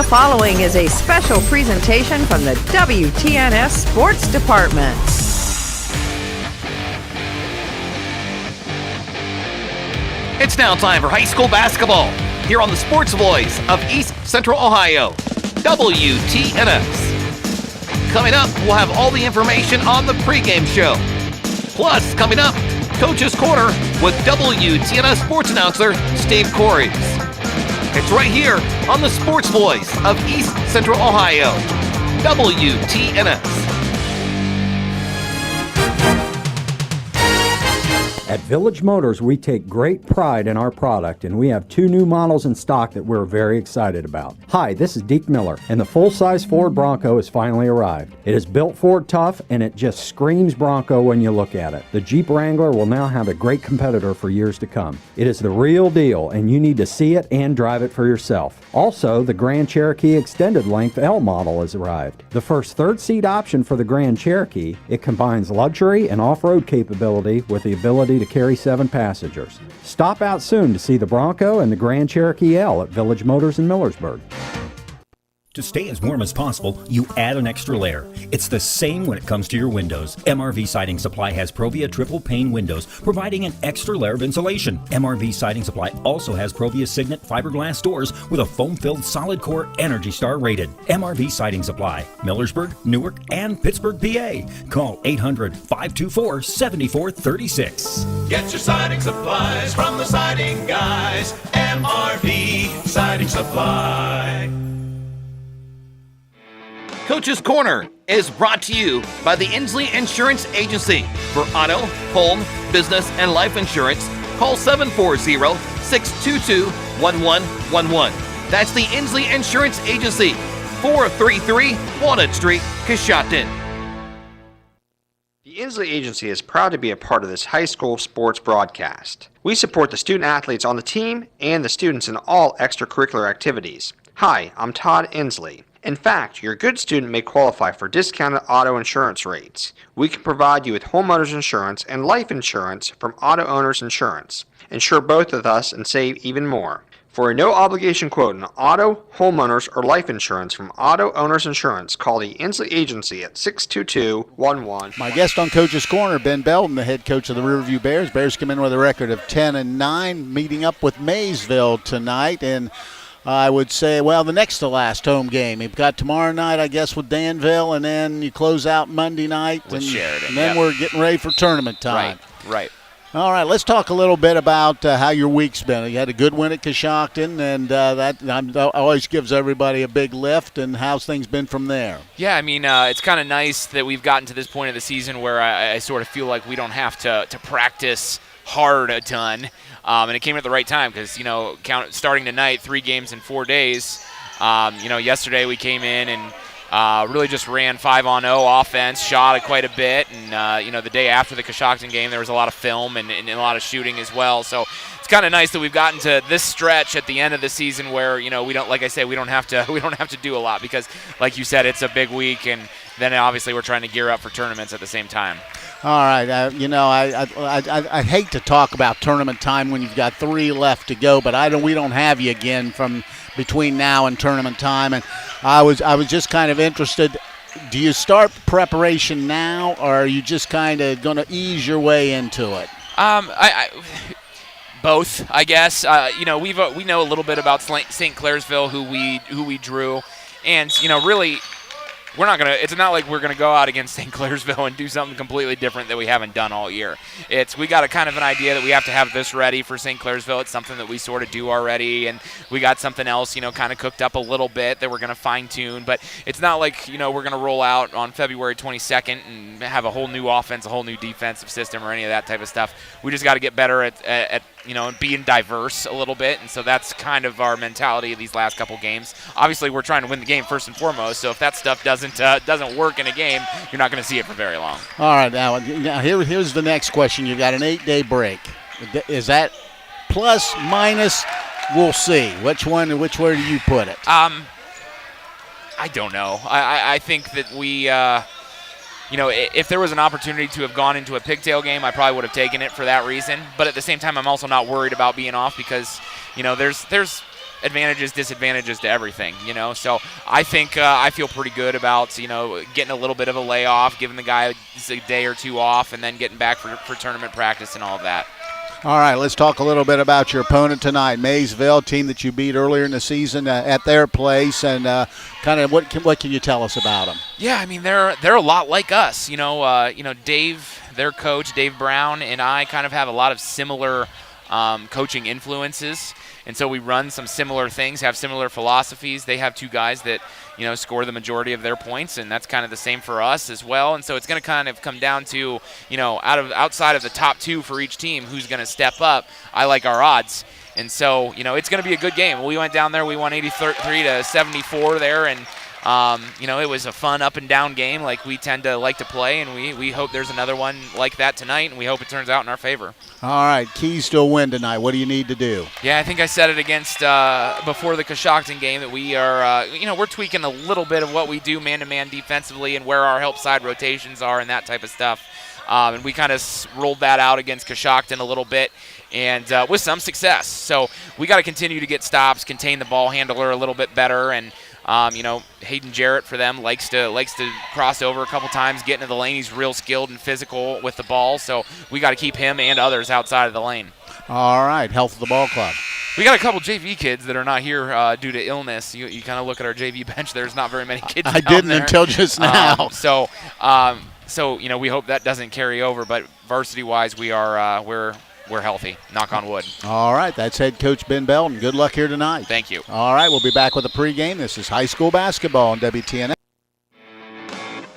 following is a special presentation from the WTNS Sports Department. It's now time for high school basketball here on the Sports Voice of East Central Ohio, WTNS. Coming up, we'll have all the information on the pregame show. Plus, coming up, Coach's Corner with WTNS sports announcer Steve Corey. It's right here on the Sports Voice of East Central Ohio, WTNS. At Village Motors, we take great pride in our product, and we have 2 new models in stock that we're very excited about. Hi, this is Deke Miller, and the full-size Ford Bronco has finally arrived. It is built Ford tough, and it just screams Bronco when you look at it. The Jeep Wrangler will now have a great competitor for years to come. It is the real deal, and you need to see it and drive it for yourself. Also, the Grand Cherokee Extended Length L model has arrived. The first third-seat option for the Grand Cherokee, it combines luxury and off-road capability with the ability to carry 7 passengers. Stop out soon to see the Bronco and the Grand Cherokee L at Village Motors in Millersburg. To stay as warm as possible, you add an extra layer. It's the same when it comes to your windows. MRV Siding Supply has Provia triple pane windows, providing an extra layer of insulation. MRV Siding Supply also has Provia Signet fiberglass doors with a foam-filled solid core Energy Star rated. MRV Siding Supply, Millersburg, Newark, and Pittsburgh, PA. Call 800-524-7436. Get your siding supplies from the siding guys. MRV Siding Supply. Coach's Corner is brought to you by the Inslee Insurance Agency. For auto, home, business, and life insurance, call 740-622-1111. That's the Inslee Insurance Agency, 433 Walnut Street, Coshocton. The Inslee Agency is proud to be a part of this high school sports broadcast. We support the student athletes on the team and the students in all extracurricular activities. Hi, I'm Todd Inslee. In fact, your good student may qualify for discounted auto insurance rates. We can provide you with homeowners insurance and life insurance from Auto Owners Insurance. Insure both with us and save even more. For a no-obligation quote on auto, homeowners, or life insurance from Auto Owners Insurance, call the Inslee Agency at 622-11. My guest on Coach's Corner, Ben Belton, the head coach of the Riverview Bears. Bears come in with a record of 10-9, meeting up with Maysville tonight, and I would say, well, the next to last home game. You've got tomorrow night, I guess, with Danville, and then you close out Monday night. With Sheridan. And then we're getting ready for tournament time. Right. All right, let's talk a little bit about how your week's been. You had a good win at Coshocton, and that always gives everybody a big lift. And how's things been from there? Yeah, I mean, it's kind of nice that we've gotten to this point of the season where I sort of feel like we don't have to practice hard a ton. And it came at the right time because, starting tonight, 3 games in 4 days. Yesterday we came in and really just ran 5-on-0 offense, shot it quite a bit. And, the day after the Coshocton game, there was a lot of film and a lot of shooting as well. So it's kind of nice that we've gotten to this stretch at the end of the season where, we don't, like I say, we don't have to do a lot because, like you said, it's a big week. And then obviously we're trying to gear up for tournaments at the same time. All right, I hate to talk about tournament time when you've got 3 left to go, but we don't have you again from between now and tournament time, and I was just kind of interested. Do you start preparation now, or are you just kind of going to ease your way into it? Both, I guess. We know a little bit about St. Clairsville, who we drew, and really. It's not like we're going to go out against St. Clairsville and do something completely different that we haven't done all year. We got a kind of an idea that we have to have this ready for St. Clairsville. It's something that we sort of do already, and we got something else, kind of cooked up a little bit that we're going to fine-tune. But it's not like, we're going to roll out on February 22nd and have a whole new offense, a whole new defensive system or any of that type of stuff. We just got to get better at being diverse a little bit, and so that's kind of our mentality of these last couple games. Obviously, we're trying to win the game first and foremost, so if that stuff doesn't work in a game, you're not going to see it for very long. All right, now here's the next question. You've got an 8-day break. Is that plus, minus? We'll see. Which way do you put it? I don't know. I think that we if there was an opportunity to have gone into a pigtail game, I probably would have taken it for that reason. But at the same time, I'm also not worried about being off because, there's advantages, disadvantages to everything, So I think I feel pretty good about, getting a little bit of a layoff, giving the guy a day or two off, and then getting back for tournament practice and all of that. All right, let's talk a little bit about your opponent tonight, Maysville, team that you beat earlier in the season at their place, and kind of what can you tell us about them? Yeah, I mean they're a lot like us. Dave, their coach, Dave Brown, and I kind of have a lot of similar coaching influences. And so we run some similar things, have similar philosophies. They have two guys that, score the majority of their points, and that's kind of the same for us as well. And so it's going to kind of come down to, outside of the top two for each team, who's going to step up. I like our odds. And so, it's going to be a good game. We went down there, we won 83-74 there, and it was a fun up and down game like we tend to like to play, and we hope there's another one like that tonight, and we hope it turns out in our favor. All right, keys to a win tonight. What do you need to do? Yeah, I think I said it against before the Coshocton game that we are, we're tweaking a little bit of what we do man-to-man defensively and where our help side rotations are and that type of stuff. And we kind of rolled that out against Coshocton a little bit, and with some success. So we got to continue to get stops, contain the ball handler a little bit better, and Hayden Jarrett for them likes to cross over a couple times, get into the lane. He's real skilled and physical with the ball, so we got to keep him and others outside of the lane. All right, health of the ball club. We got a couple JV kids that are not here due to illness. You kind of look at our JV bench. There's not very many kids. I didn't there. Until just now. So we hope that doesn't carry over. But varsity-wise, we are we're healthy. Knock on wood. All right, that's head coach Ben Belton. Good luck here tonight. Thank you. All right, we'll be back with a pregame. This is high school basketball on WTNS.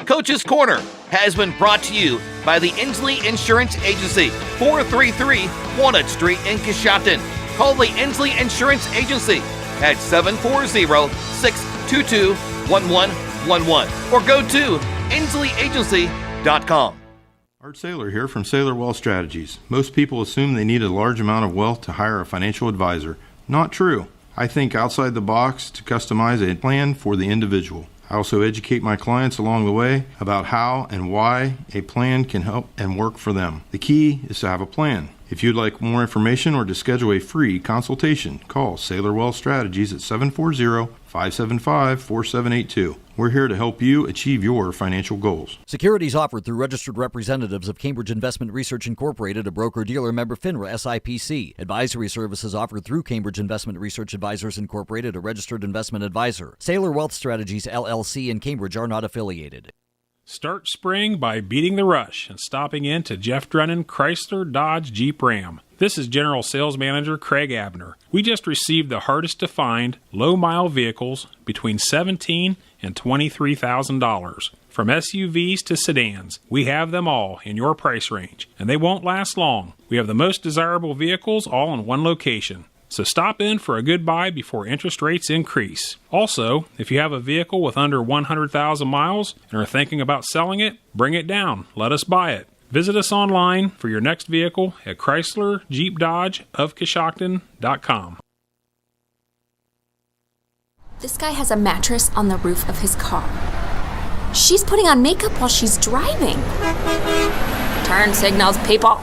Coach's Corner has been brought to you by the Inslee Insurance Agency, 433 Walnut Street in Coshocton. Call the Inslee Insurance Agency at 740-622-1111 or go to insleeagency.com. Art Saylor here from Saylor Wealth Strategies. Most people assume they need a large amount of wealth to hire a financial advisor. Not true. I think outside the box to customize a plan for the individual. I also educate my clients along the way about how and why a plan can help and work for them. The key is to have a plan. If you'd like more information or to schedule a free consultation, call Saylor Wealth Strategies at 740-575-4782. We're here to help you achieve your financial goals. Securities offered through registered representatives of Cambridge Investment Research Incorporated, a broker-dealer member FINRA SIPC. Advisory services offered through Cambridge Investment Research Advisors Incorporated, a registered investment advisor. Saylor Wealth Strategies LLC and Cambridge are not affiliated. Start spring by beating the rush and stopping in to Jeff Drennan Chrysler Dodge Jeep Ram. This is General Sales Manager Craig Abner. We just received the hardest to find low-mile vehicles between $17,000 and $23,000. From SUVs to sedans, we have them all in your price range, and they won't last long. We have the most desirable vehicles all in one location. So stop in for a good buy before interest rates increase. Also, if you have a vehicle with under 100,000 miles and are thinking about selling it, bring it down. Let us buy it. Visit us online for your next vehicle at Chrysler Jeep Dodge of Coshocton.com. This guy has a mattress on the roof of his car. She's putting on makeup while she's driving. Turn signals, people.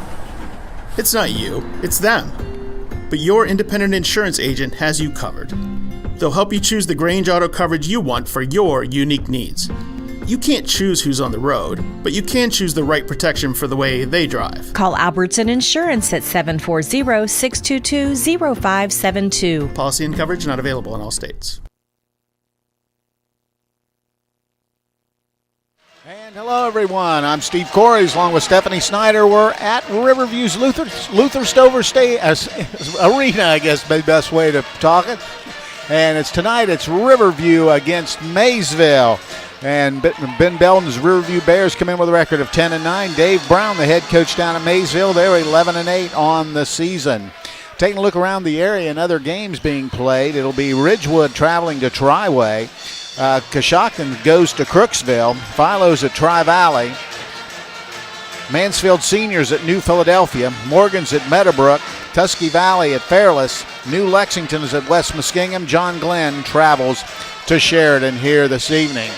It's not you, it's them. But your independent insurance agent has you covered. They'll help you choose the Grange Auto coverage you want for your unique needs. You can't choose who's on the road, but you can choose the right protection for the way they drive. Call Albertson Insurance at 740-622-0572. Policy and coverage not available in all states. And hello, everyone. I'm Steve Corey, along with Stephanie Snyder. We're at Riverview's Luther Stover Arena, I guess, the best way to talk it. And tonight it's Riverview against Maysville. And Ben Belton's Riverview Bears come in with a record of 10-9. Dave Brown, the head coach down at Maysville, they're 11-8 on the season. Taking a look around the area and other games being played, it'll be Ridgewood traveling to Triway. Coshocton goes to Crooksville. Philo's at Tri-Valley. Mansfield Seniors at New Philadelphia. Morgan's at Meadowbrook. Tusky Valley at Fairless. New Lexington is at West Muskingum. John Glenn travels to Sheridan here this evening.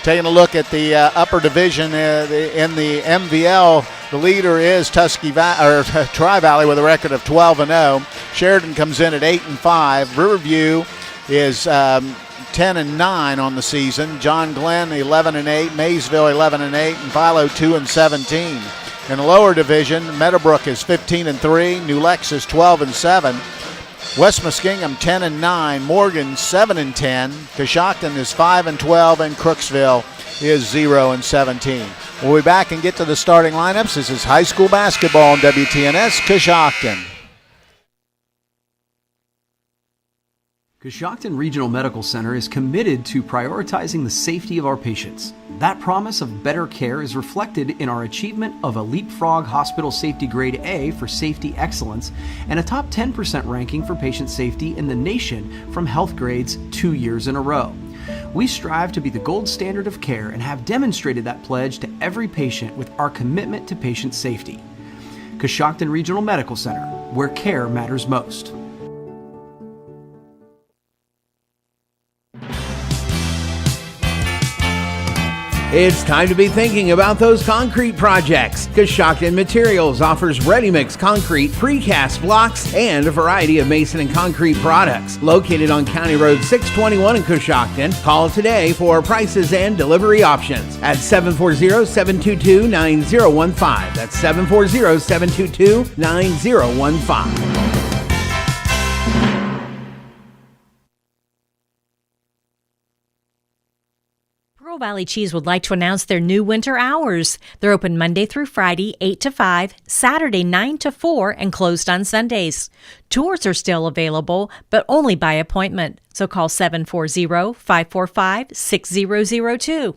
Taking a look at the upper division in the MVL, the leader is Tri-Valley with a record of 12-0. Sheridan comes in at 8-5. Riverview is 10-9 on the season. John Glenn 11-8. Maysville 11-8, and Philo 2-17. In the lower division, Meadowbrook is 15-3. New Lex is 12-7. West Muskingum 10-9. Morgan 7-10. Coshocton is 5-12, and Crooksville is 0-17. We'll be back and get to the starting lineups. This is high school basketball on WTNS Coshocton. Coshocton Regional Medical Center is committed to prioritizing the safety of our patients. That promise of better care is reflected in our achievement of a Leapfrog Hospital Safety Grade A for safety excellence and a top 10% ranking for patient safety in the nation from Health Grades 2 years in a row. We strive to be the gold standard of care and have demonstrated that pledge to every patient with our commitment to patient safety. Coshocton Regional Medical Center, where care matters most. It's time to be thinking about those concrete projects. Coshocton Materials offers ready-mix concrete, precast blocks, and a variety of mason and concrete products. Located on County Road 621 in Coshocton, call today for prices and delivery options at 740-722-9015. That's 740-722-9015. Pearl Valley Cheese would like to announce their new winter hours. They're open Monday through Friday, 8 to 5, Saturday, 9 to 4, and closed on Sundays. Tours are still available, but only by appointment. So call 740-545-6002.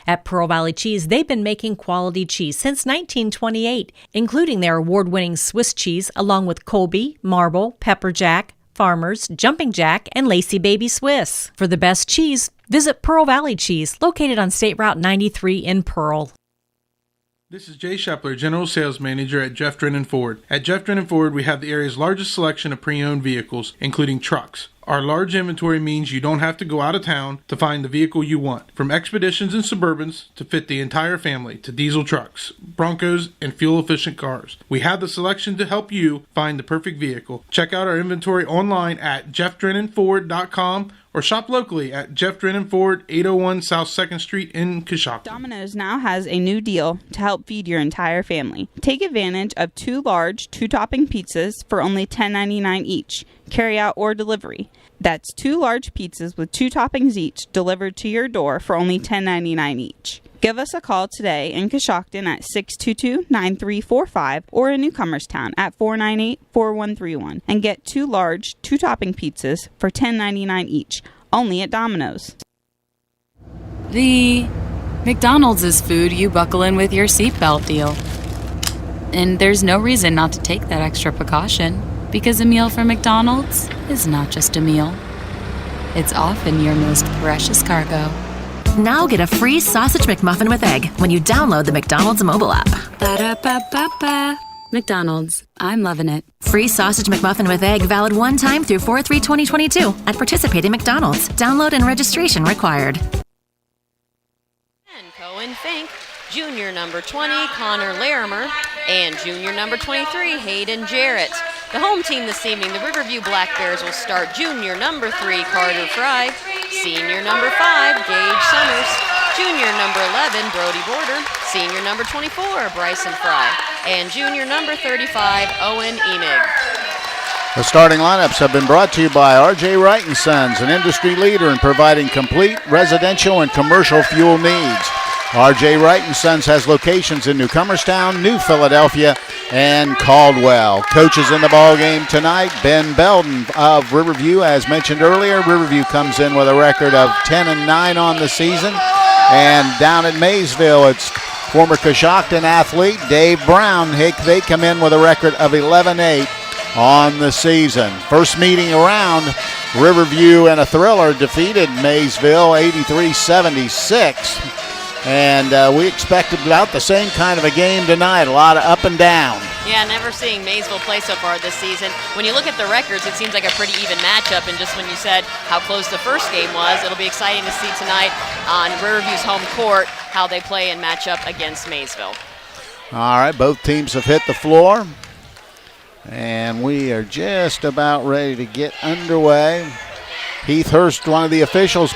At Pearl Valley Cheese, they've been making quality cheese since 1928, including their award-winning Swiss cheese, along with Colby, Marble, Pepper Jack, Farmers, Jumping Jack, and Lacey Baby Swiss. For the best cheese, visit Pearl Valley Cheese, located on State Route 93 in Pearl. This is Jay Shepler, General Sales Manager at Jeff Drennan Ford. At Jeff Drennan Ford, we have the area's largest selection of pre-owned vehicles, including trucks. Our large inventory means you don't have to go out of town to find the vehicle you want. From Expeditions and Suburbans to fit the entire family, to diesel trucks, Broncos, and fuel-efficient cars. We have the selection to help you find the perfect vehicle. Check out our inventory online at jeffdrennanford.com or shop locally at Jeff Drennan Ford, 801 South 2nd Street in Coshocton. Domino's now has a new deal to help feed your entire family. Take advantage of 2 large, 2-topping pizzas for only $10.99 each, carry out or delivery. That's 2 large pizzas with 2 toppings each delivered to your door for only $10.99 each. Give us a call today in Coshocton at 622-9345 or in Newcomerstown at 498-4131 and get 2 large, 2-topping pizzas for $10.99 each, only at Domino's. The McDonald's is food you buckle in with your seatbelt deal. And there's no reason not to take that extra precaution, because a meal from McDonald's is not just a meal. It's often your most precious cargo. Now get a free Sausage McMuffin with egg when you download the McDonald's mobile app. Ba-da-ba-ba-ba. McDonald's. I'm loving it. Free Sausage McMuffin with egg valid one time through 4/3/2022 at participating McDonald's. Download and registration required. And Cohen Fink, junior number 20, Connor Larimer, and junior number 23, Hayden Jarrett. The home team this evening, the Riverview Black Bears, will start junior number 3, Carter Fry, senior number 5, Gage Summers, junior number 11, Brody Border, senior number 24, Bryson Fry, and junior number 35, Owen Enig. The starting lineups have been brought to you by R.J. Wright & Sons, an industry leader in providing complete residential and commercial fuel needs. R.J. Wright & Sons has locations in Newcomerstown, New Philadelphia, and Caldwell. Coaches in the ball game tonight, Ben Belden of Riverview. As mentioned earlier, Riverview comes in with a record of 10-9 on the season. And down at Maysville, it's former Coshocton athlete Dave Brown. They come in with a record of 11-8 on the season. First meeting around, Riverview in a thriller defeated Maysville 83-76. And we expected about the same kind of a game tonight, a lot of up and down. Yeah, never seeing Maysville play so far this season. When you look at the records, it seems like a pretty even matchup. And just when you said how close the first game was, it'll be exciting to see tonight on Riverview's home court how they play and match up against Maysville. All right, both teams have hit the floor. And we are just about ready to get underway. Heath Hurst, one of the officials,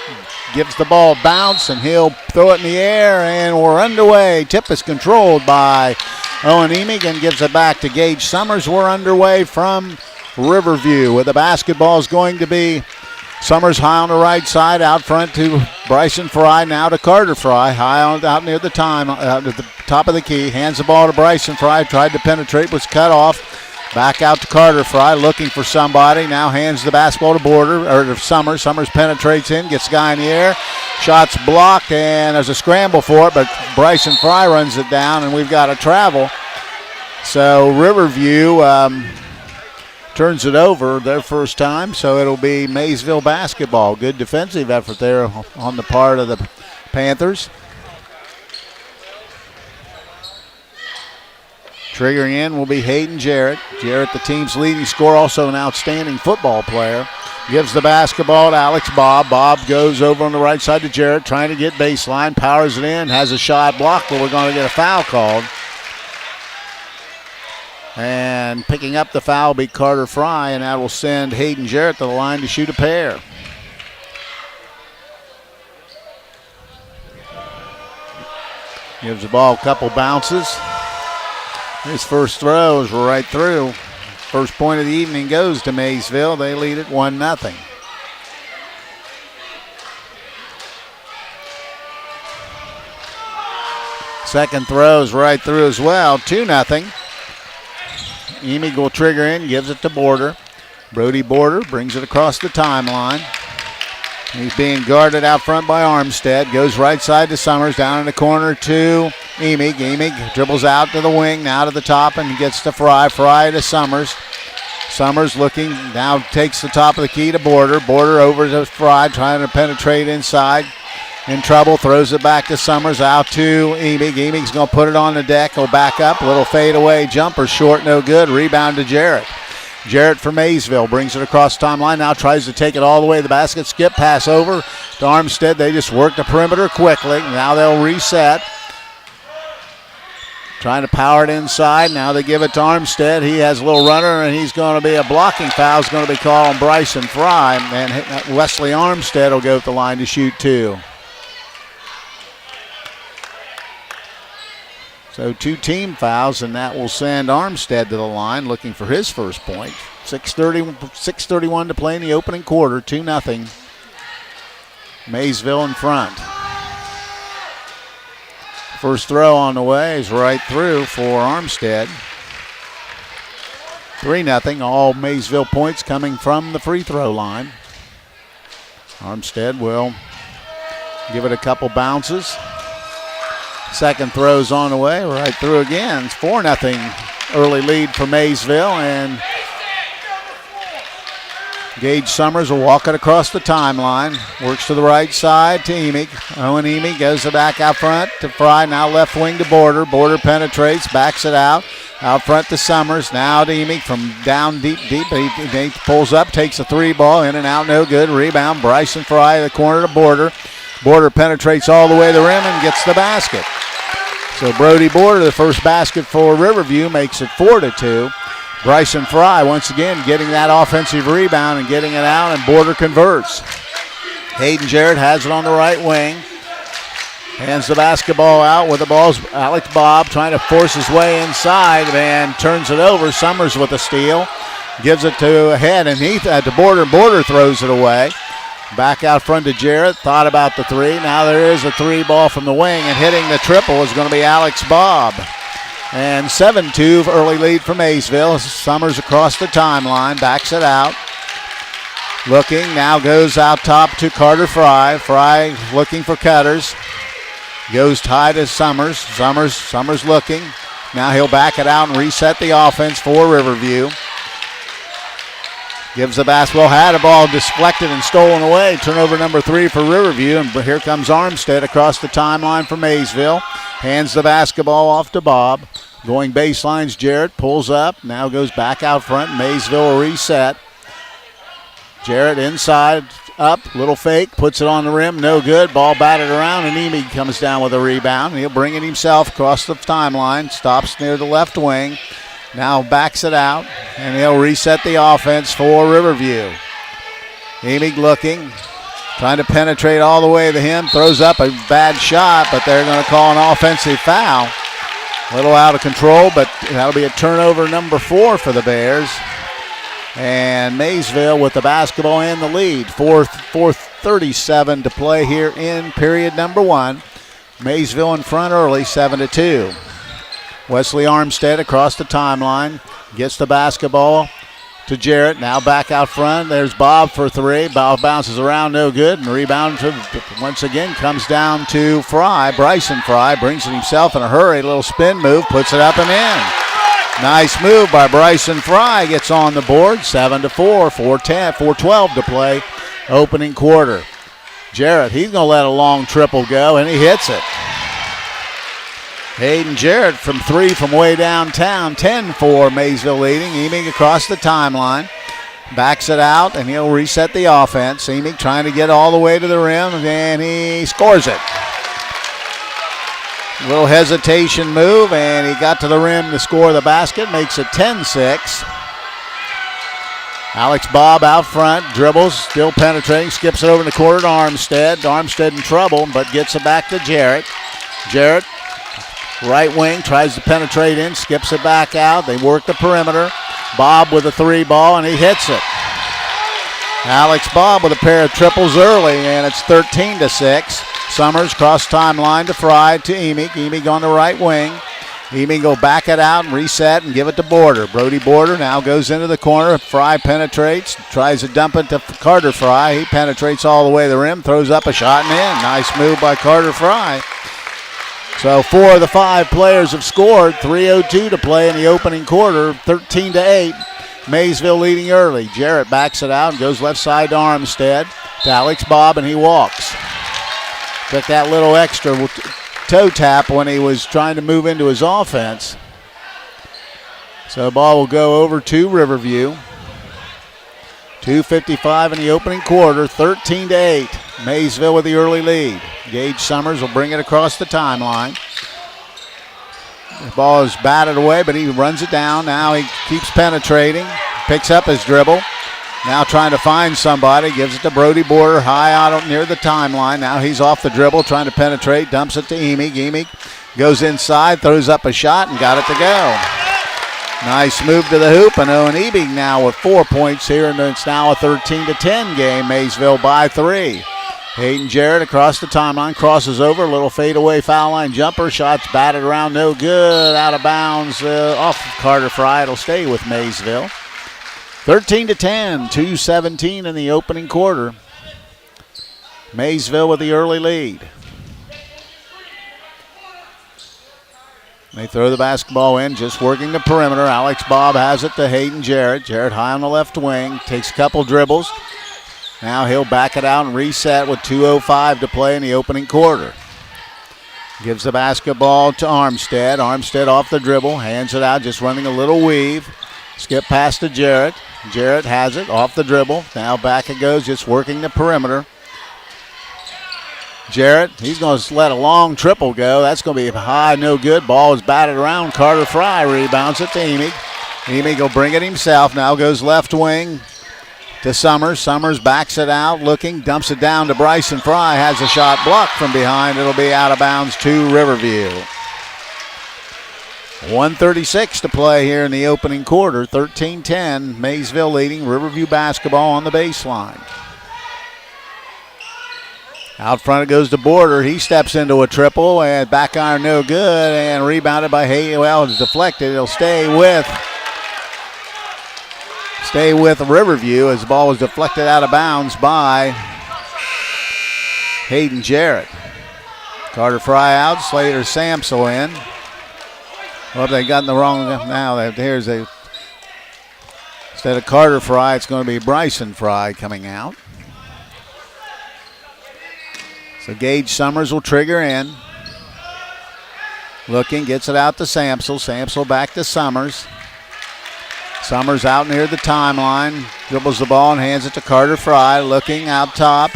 gives the ball a bounce, and he'll throw it in the air, and we're underway. Tip is controlled by Owen Emig and gives it back to Gage Summers. We're underway from Riverview, where the basketball is going to be Summers high on the right side, out front to Bryson Fry, now to Carter Fry, high on out near the at the top of the key. Hands the ball to Bryson Fry, tried to penetrate, was cut off. Back out to Carter Fry, looking for somebody. Now hands the basketball to Summers. Summers penetrates in, gets the guy in the air. Shot's blocked, and there's a scramble for it, but Bryson Fry runs it down, and we've got a travel. So Riverview turns it over their first time, so it'll be Maysville basketball. Good defensive effort there on the part of the Panthers. Triggering in will be Hayden Jarrett. Jarrett, the team's leading scorer, also an outstanding football player. Gives the basketball to Alex Bob. Bob goes over on the right side to Jarrett, trying to get baseline, powers it in, has a shot blocked, but we're going to get a foul called. And picking up the foul will be Carter Fry, and that will send Hayden Jarrett to the line to shoot a pair. Gives the ball a couple bounces. His first throw is right through. First point of the evening goes to Maysville. They lead it 1-0. Second throw is right through as well, 2-0. Emig will trigger in, gives it to Border. Brody Border brings it across the timeline. He's being guarded out front by Armstead. Goes right side to Summers, down in the corner to Emig. Emig dribbles out to the wing, now to the top, and gets to Fry. Fry to Summers. Summers looking, now takes the top of the key to Border. Border over to Fry, trying to penetrate inside. In trouble, throws it back to Summers, out to Emig. Emig's going to put it on the deck. He'll back up, little fadeaway jumper, short, no good. Rebound to Jarrett. Jarrett for Maysville brings it across the timeline, now tries to take it all the way to the basket. Skip pass over to Armstead. They just work the perimeter quickly. Now they'll reset. Trying to power it inside. Now they give it to Armstead. He has a little runner, and he's going to be a blocking foul. Is going to be called on Bryson Fry. And Wesley Armstead will go at the line to shoot two. So 2 team fouls, and that will send Armstead to the line looking for his first point. 6:31 to play in the opening quarter, 2-0. Maysville in front. First throw on the way is right through for Armstead. 3-0, all Maysville points coming from the free throw line. Armstead will give it a couple bounces. Second throw's on the way, right through again. It's 4-0 early lead for Maysville, and Gage Summers will walk it across the timeline. Works to the right side to Emig. Owen Emig goes back out front to Fry, now left wing to Border. Border penetrates, backs it out. Out front to Summers, now to Emig from down deep. He pulls up, takes a three ball, in and out, no good. Rebound, Bryson Fry, the corner to Border. Border penetrates all the way to the rim and gets the basket. So Brody Border, the first basket for Riverview, makes it 4-2. Bryson Fry once again getting that offensive rebound and getting it out, and Border converts. Hayden Jarrett has it on the right wing. Hands the basketball out with the ball's Alex Bob trying to force his way inside and turns it over. Summers with a steal. Gives it to Head and Heath to Border. Border throws it away. Back out front to Jarrett. Thought about the three. Now there is a three ball from the wing, and hitting the triple is going to be Alex Bob. And 7-2 early lead for Maysville. Summers across the timeline. Backs it out. Looking. Now goes out top to Carter Fry. Fry looking for cutters. Goes high to Summers. Summers looking. Now he'll back it out and reset the offense for Riverview. Gives the basketball, had a ball deflected and stolen away. Turnover number 3 for Riverview, and here comes Armstead across the timeline for Maysville. Hands the basketball off to Bob. Going baselines, Jarrett pulls up, now goes back out front. Maysville will reset. Jarrett inside, up, little fake, puts it on the rim, no good. Ball batted around, and Emig comes down with a rebound. He'll bring it himself across the timeline, stops near the left wing. Now backs it out, and he'll reset the offense for Riverview. Emig looking, trying to penetrate all the way to him, throws up a bad shot, but they're going to call an offensive foul. A little out of control, but that'll be a turnover number 4 for the Bears. And Maysville with the basketball in the lead. 4:37 to play here in period number 1. Maysville in front early, 7-2. Wesley Armstead across the timeline. Gets the basketball to Jarrett. Now back out front. There's Bob for 3. Bob bounces around, no good. And rebound once again comes down to Fry. Bryson Fry brings it himself in a hurry. A little spin move, puts it up and in. Nice move by Bryson Fry. Gets on the board. 7-4. 4:12 to play. Opening quarter. Jarrett, he's going to let a long triple go, and he hits it. Hayden Jarrett from 3 from way downtown. 10-4 Maysville leading. Emig across the timeline. Backs it out, and he'll reset the offense. Emig trying to get all the way to the rim, and he scores it. Little hesitation move, and he got to the rim to score the basket. Makes it 10-6. Alex Bobb out front, dribbles, still penetrating, skips it over in the corner to Armstead. Armstead in trouble, but gets it back to Jarrett. Jarrett, right wing, tries to penetrate in, skips it back out. They work the perimeter. Bob with a 3 ball, and he hits it. Alex Bobb with a pair of triples early, and it's 13-6. Summers cross timeline to Fry to Emig. Emig on the right wing. Emig will back it out and reset and give it to Border. Brody Border now goes into the corner. Fry penetrates, tries to dump it to Carter Fry. He penetrates all the way to the rim, throws up a shot and in. Nice move by Carter Fry. So 4 of the 5 players have scored. 3:02 to play in the opening quarter. 13-8. Maysville leading early. Jarrett backs it out and goes left side to Armstead. To Alex Bobb, and he walks. Took that little extra toe tap when he was trying to move into his offense. So the ball will go over to Riverview. 2:55 in the opening quarter, 13-8. Maysville with the early lead. Gage Summers will bring it across the timeline. The ball is batted away, but he runs it down. Now he keeps penetrating, picks up his dribble. Now trying to find somebody, gives it to Brody Border, high out near the timeline. Now he's off the dribble, trying to penetrate, dumps it to Emig. Emig goes inside, throws up a shot, and got it to go. Nice move to the hoop, and Owen Emig now with 4 points here, and it's now a 13-10 game. Maysville by 3. Hayden Jarrett across the timeline, crosses over, a little fadeaway foul line jumper, shots batted around, no good, out of bounds, off of Carter Fry. It'll stay with Maysville. 13-10, 2:17 in the opening quarter. Maysville with the early lead. They throw the basketball in, just working the perimeter. Alex Bobb has it to Hayden Jarrett. Jarrett high on the left wing, takes a couple dribbles. Now he'll back it out and reset with 2:05 to play in the opening quarter. Gives the basketball to Armstead. Armstead off the dribble, hands it out, just running a little weave. Skip pass to Jarrett. Jarrett has it off the dribble. Now back it goes, just working the perimeter. Jarrett, he's going to let a long triple go. That's going to be high, no good. Ball is batted around. Carter Fry rebounds it to Emig. Emig will bring it himself. Now goes left wing to Summers. Summers backs it out, looking, dumps it down to Bryson Fry. Has a shot blocked from behind. It'll be out of bounds to Riverview. 1:36 to play here in the opening quarter. 13-10. Maysville leading. Riverview basketball on the baseline. Out front it goes to Border. He steps into a triple, and back iron no good, and rebounded by Hay. Well, it's deflected. It'll stay with Riverview as the ball was deflected out of bounds by Hayden Jarrett. Carter Fry out. Slater Samsel in. Well, they got in the wrong now. Here's a Instead of Carter Fry, it's going to be Bryson Fry coming out. So Gage Summers will trigger in. Looking, gets it out to Samsel. Samsel back to Summers. Summers out near the timeline. Dribbles the ball and hands it to Carter Fry. Looking out top.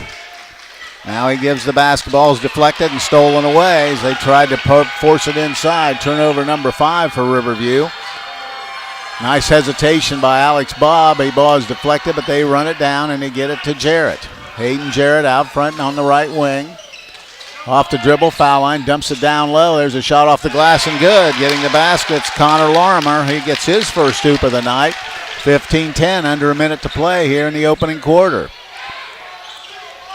Now he gives the basketball. It's deflected and stolen away as they tried to force it inside. Turnover number 5 for Riverview. Nice hesitation by Alex Bob. The ball is deflected, but they run it down and they get it to Jarrett. Hayden Jarrett out front on the right wing. Off the dribble, foul line, dumps it down low. There's a shot off the glass and good. Getting the basket's Connor Larimer. He gets his first stoop of the night. 15-10, under a minute to play here in the opening quarter.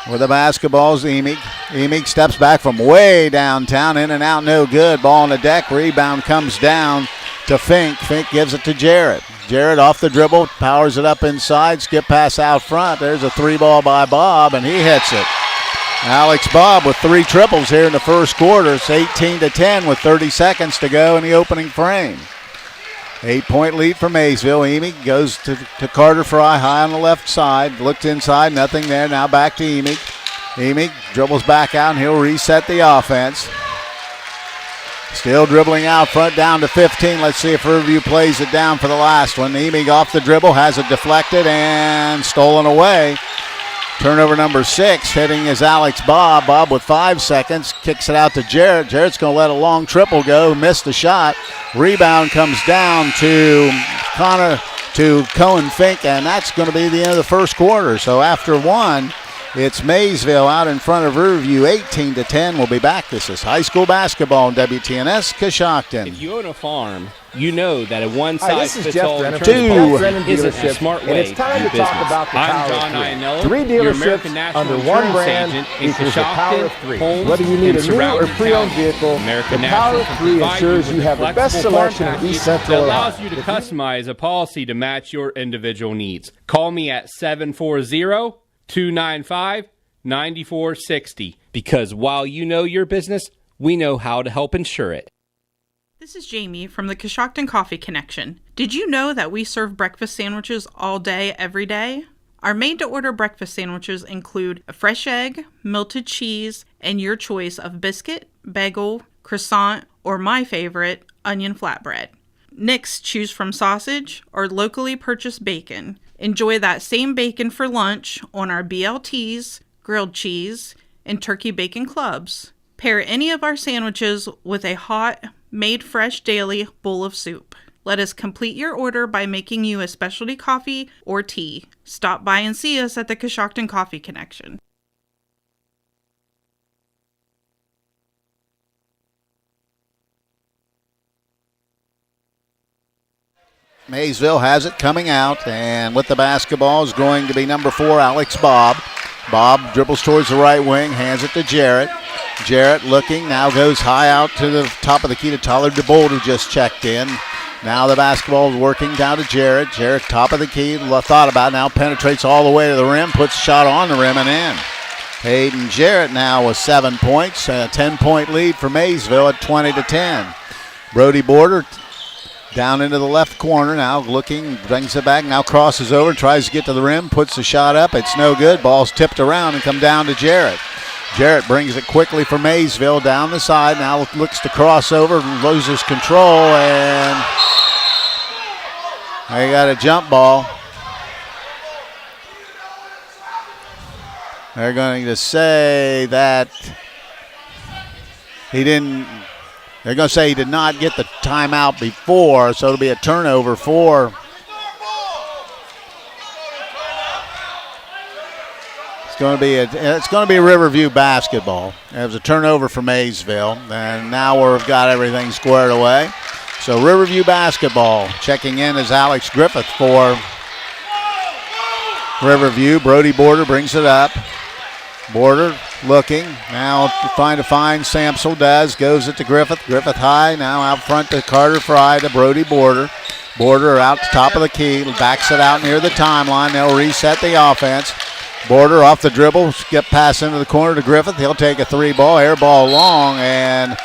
With the basketball is Emig. Emig steps back from way downtown, in and out, no good. Ball on the deck, rebound comes down to Fink. Fink gives it to Jarrett. Jarrett off the dribble, powers it up inside, skip pass out front. There's a 3-ball by Bob, and he hits it. Alex Bob with 3 triples here in the first quarter. It's 18-10 with 30 seconds to go in the opening frame. 8-point lead for Maysville. Emig goes to Carter Fry high on the left side. Looked inside, nothing there. Now back to Emig. Emig dribbles back out, and he'll reset the offense. Still dribbling out front, down to 15. Let's see if Riverview plays it down for the last one. Emig off the dribble, has it deflected and stolen away. Turnover number 6, hitting is Alex Bob. Bob with 5 seconds, kicks it out to Jarrett. Jarrett's going to let a long triple go, missed the shot. Rebound comes down to Cohen Fink, and that's going to be the end of the first quarter. So after 1, it's Maysville out in front of Riverview, 18-10. We'll be back. This is high school basketball on WTNS Coshocton. If you own a farm, you know that a one-size-fits-all insurance isn't a smart way it's time to to do talk business. about the I'm power John of 3. Iannello, 3 your dealerships American National under one Insurance brand agent in equals the power of 3. Holmes, Whether you need and a new or surrounding pre-owned counties. vehicle, American the power National of 3 can ensures provide you have the best flexible farm selection in package East Central that allows Ohio. you to customize a policy to match your individual needs. Call me at 740-295-9460 because while you know your business, we know how to help insure it. This is Jamie from the Coshocton Coffee Connection. Did you know that we serve breakfast sandwiches all day, every day? Our made-to-order breakfast sandwiches include a fresh egg, melted cheese, and your choice of biscuit, bagel, croissant, or my favorite, onion flatbread. Next, choose from sausage or locally purchased bacon. Enjoy that same bacon for lunch on our BLTs, grilled cheese, and turkey bacon clubs. Pair any of our sandwiches with a hot, made fresh daily bowl of soup. Let us complete your order by making you a specialty coffee or tea. Stop by and see us at the Coshocton Coffee Connection. Maysville has it coming out, and with the basketball is going to be number 4, Alex Bob. Bob dribbles towards the right wing, hands it to Jarrett. Jarrett looking, now goes high out to the top of the key to Tyler DeBold, who just checked in. Now the basketball is working down to Jarrett. Jarrett, top of the key, thought about it, now penetrates all the way to the rim, puts a shot on the rim and in. Hayden Jarrett now with 7 points, a 10-point lead for Maysville at 20-10. Brody Border down into the left corner, now looking, brings it back, now crosses over, tries to get to the rim, puts the shot up, it's no good. Ball's tipped around and come down to Jarrett. Jarrett brings it quickly for Maysville down the side, now looks to cross over, loses control, and they got a jump ball. They're going to say that they're going to say he did not get the timeout before, so it'll be a turnover for it's going to be Riverview basketball. It was a turnover for Maysville, and now we've got everything squared away. So Riverview basketball. Checking in is Alex Griffith for Riverview. Brody Border brings it up. Border looking, now trying to find Samsel, goes it to Griffith. Griffith high, now out front to Carter Fry to Brody Border. Border out the top of the key, backs it out near the timeline. They'll reset the offense. Border off the dribble, skip pass into the corner to Griffith. He'll take a 3-ball, air ball long, and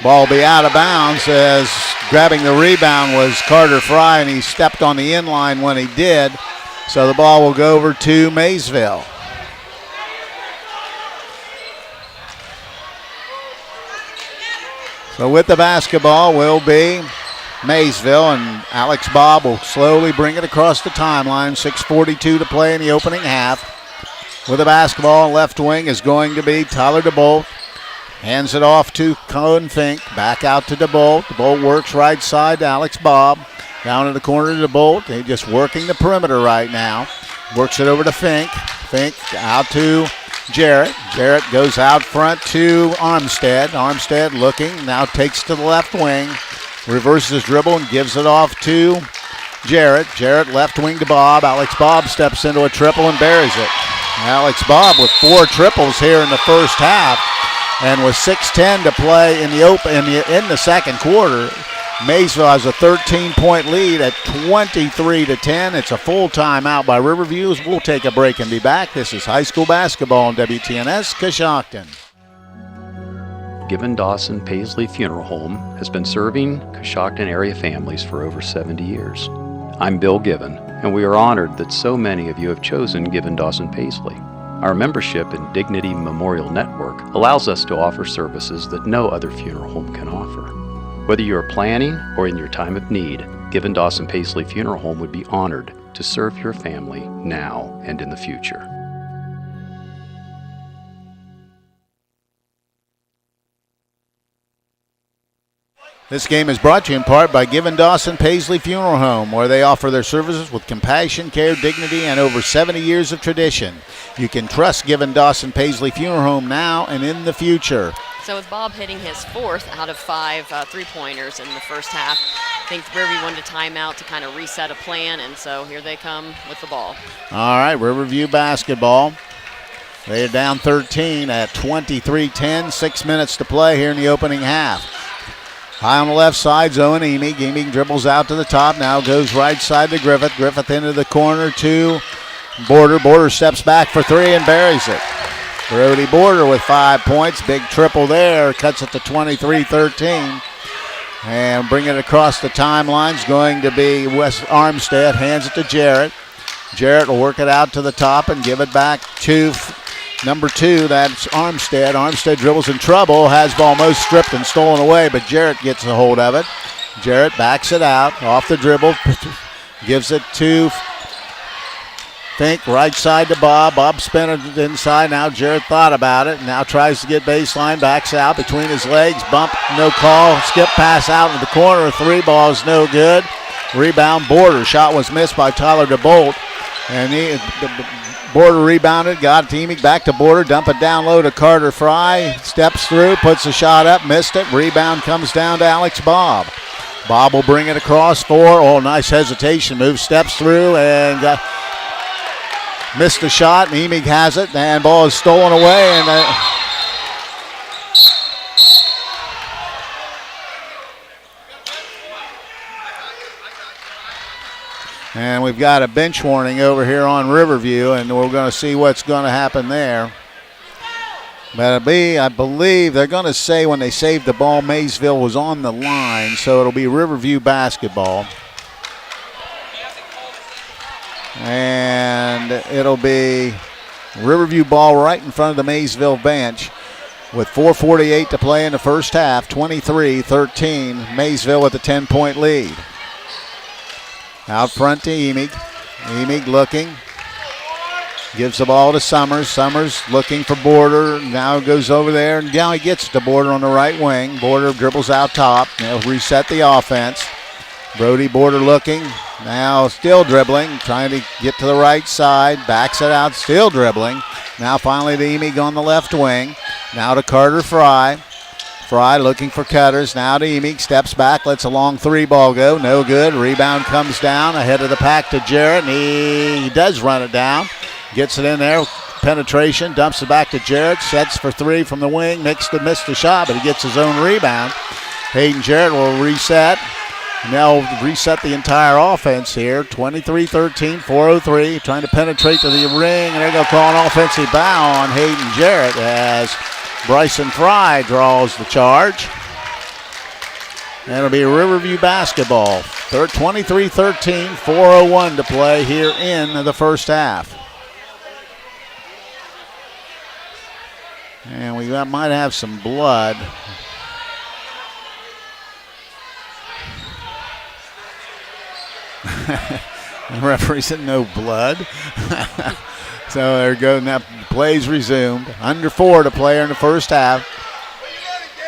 ball will be out of bounds as Grabbing the rebound was Carter Fry, and he stepped on the inline when he did. So the ball will go over to Maysville. So with the basketball will be Maysville, and Alex Bob will slowly bring it across the timeline. 6:42 to play in the opening half. With the basketball, left wing is going to be Tyler DeBolt. Hands it off to Cohen Fink. Back out to DeBolt. DeBolt works right side to Alex Bob. Down in the corner to DeBolt. He's just working the perimeter right now. Works it over to Fink. Fink out to Jarrett. Jarrett goes out front to Armstead. Armstead looking, now takes to the left wing. Reverses his dribble and gives it off to Jarrett. Jarrett left wing to Bob. Alex Bob steps into a triple and buries it. Alex Bob with 4 triples here in the first half, and with 6:10 to play in the second quarter, Maysville has a 13-point lead at 23-10. It's a full timeout by Riverview. We'll take a break and be back. This is high school basketball on WTNS Coshocton. Given Dawson Paisley Funeral Home has been serving Coshocton area families for over 70 years. I'm Bill Given, and we are honored that so many of you have chosen Given Dawson Paisley. Our membership in Dignity Memorial Network allows us to offer services that no other funeral home can offer. Whether you are planning or in your time of need, Given Dawson Paisley Funeral Home would be honored to serve your family now and in the future. This game is brought to you in part by Given Dawson Paisley Funeral Home, where they offer their services with compassion, care, dignity, and over 70 years of tradition. You can trust Given Dawson Paisley Funeral Home now and in the future. So with Bob hitting his 4th out of 5 three-pointers in the first half, I think Riverview wanted a timeout to kind of reset a plan, and so here they come with the ball. All right, Riverview basketball. They are down 13 at 23-10, 6 minutes to play here in the opening half. High on the left side, Owen Emig. Emig dribbles out to the top, now goes right side to Griffith. Griffith into the corner to Border. Border steps back for 3 and buries it. Brody Border with 5 points. Big triple there. Cuts it to 23-13. And bring it across the timeline is going to be Wes Armstead. Hands it to Jarrett. Jarrett will work it out to the top and give it back to number 2. That's Armstead. Armstead dribbles in trouble. Has ball most stripped and stolen away, but Jarrett gets a hold of it. Jarrett backs it out. Off the dribble. Gives it to Fink, right side to Bob. Bob spin it inside. Now Jarrett thought about it. Now tries to get baseline. Backs out between his legs. Bump, no call. Skip pass out in the corner. 3 balls, no good. Rebound, Border. Shot was missed by Tyler DeBolt. And Border rebounded. Got Teaming back to Border. Dump it down low to Carter Fry. Steps through. Puts the shot up. Missed it. Rebound comes down to Alex Bob. Bob will bring it across 4. Oh, nice hesitation move. Steps through and missed the shot. Emig has it, and ball is stolen away. And we've got a bench warning over here on Riverview, and we're going to see what's going to happen there. But I believe they're going to say when they saved the ball, Maysville was on the line, so it'll be Riverview basketball. And it'll be Riverview ball right in front of the Maysville bench with 4:48 to play in the first half. 23-13, Maysville with a 10-point lead. Out front to Emig. Emig looking. Gives the ball to Summers. Summers looking for Border. Now goes over there, and now he gets the Border on the right wing. Border dribbles out top. They'll reset the offense. Brody Border looking. Now still dribbling, trying to get to the right side. Backs it out, still dribbling. Now finally to Emig on the left wing. Now to Carter Fry. Fry looking for cutters. Now to Emig. Steps back, lets a long 3 ball go. No good. Rebound comes down ahead of the pack to Jarrett. And he does run it down. Gets it in there. Penetration. Dumps it back to Jarrett. Sets for 3 from the wing. Missed the shot, but he gets his own rebound. Hayden Jarrett will reset. Now reset the entire offense here. 23-13, 4:03. Trying to penetrate to the ring. And they're going to call an offensive foul on Hayden Jarrett as Bryson Fry draws the charge. And it'll be Riverview basketball. 23-13, 4:01 to play here in the first half. And we might have some blood. The referee said no blood. So there goes, now plays resumed. Under 4 to play in the first half.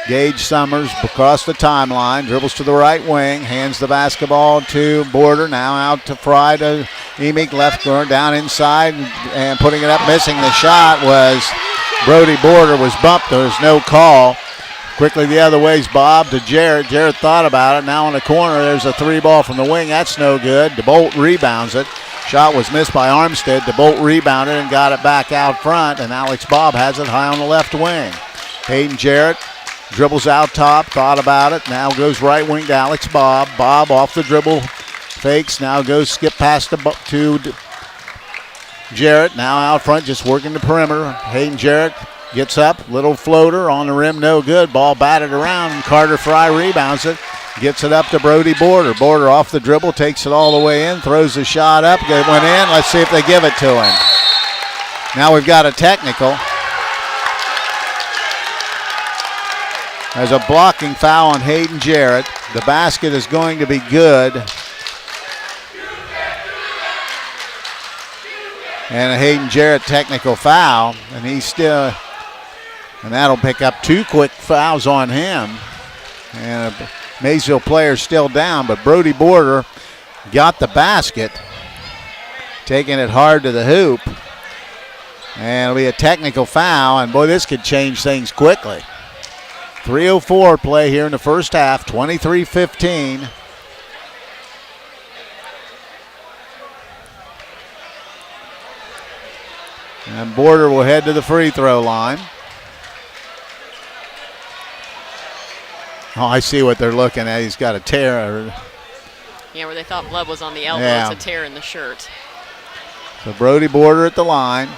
Gage Summers across the timeline, dribbles to the right wing, hands the basketball to Border, now out to Fry to Emig, left corner, down inside, and putting it up, missing the shot was Brody Border, was bumped, there was no call. Quickly the other way's Bob to Jarrett. Jarrett thought about it, now in the corner there's a 3-ball from the wing, that's no good. DeBolt rebounds it. Shot was missed by Armstead. DeBolt rebounded and got it back out front, and Alex Bob has it high on the left wing. Hayden Jarrett dribbles out top, thought about it, now goes right wing to Alex Bob. Bob off the dribble, fakes, now goes skip past to Jarrett, now out front, just working the perimeter. Hayden Jarrett gets up, little floater on the rim, no good. Ball batted around, Carter Fry rebounds it, gets it up to Brody Border. Border off the dribble, takes it all the way in, throws the shot up, it went in. Let's see if they give it to him. Now we've got a technical. There's a blocking foul on Hayden Jarrett. The basket is going to be good. And a Hayden Jarrett technical foul. And he's still, and that'll pick up 2 quick fouls on him. And a Maysville player still down, but Brody Border got the basket, taking it hard to the hoop. And it'll be a technical foul, and boy, this could change things quickly. 3:04 play here in the first half, 23-15. And Border will head to the free throw line. Oh, I see what they're looking at. He's got a tear. Yeah, where they thought blood was on the elbow, Yeah. It's a tear in the shirt. So Brody Border at the line.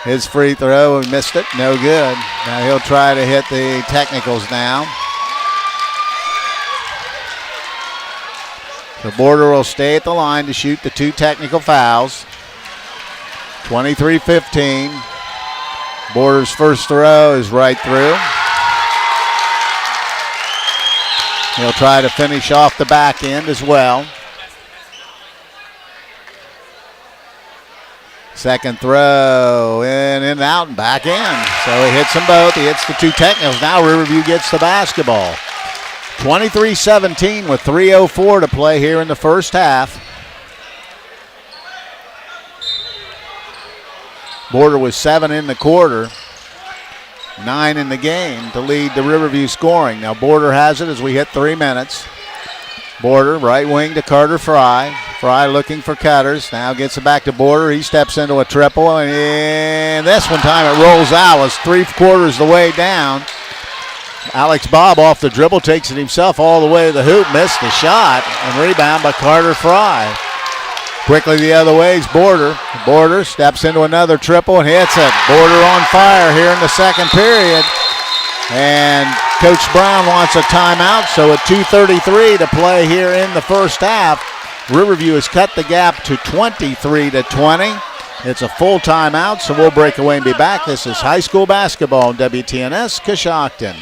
His free throw, he missed it, no good. Now he'll try to hit the technicals now. The Border will stay at the line to shoot the 2 technical fouls. 23-15. Border's first throw is right through. He'll try to finish off the back end as well. Second throw, in and out and back in. So he hits them both. He hits the 2 technicals. Now Riverview gets the basketball. 23-17 with 3:04 to play here in the first half. Border was 7 in the quarter, 9 in the game to lead the Riverview scoring. Now Border has it as we hit 3 minutes. Border, right wing to Carter Fry. Fry looking for cutters. Now gets it back to Border. He steps into a triple, and this one time it rolls out. It's 3/4 the way down. Alex Bob off the dribble, takes it himself all the way to the hoop, missed the shot, and rebound by Carter Fry. Quickly the other way is Border. Border steps into another triple and hits it. Border on fire here in the second period. And Coach Brown wants a timeout, so at 2:33 to play here in the first half. Riverview has cut the gap to 23-20. It's a full timeout, so we'll break away and be back. This is high school basketball on WTNS Coshocton.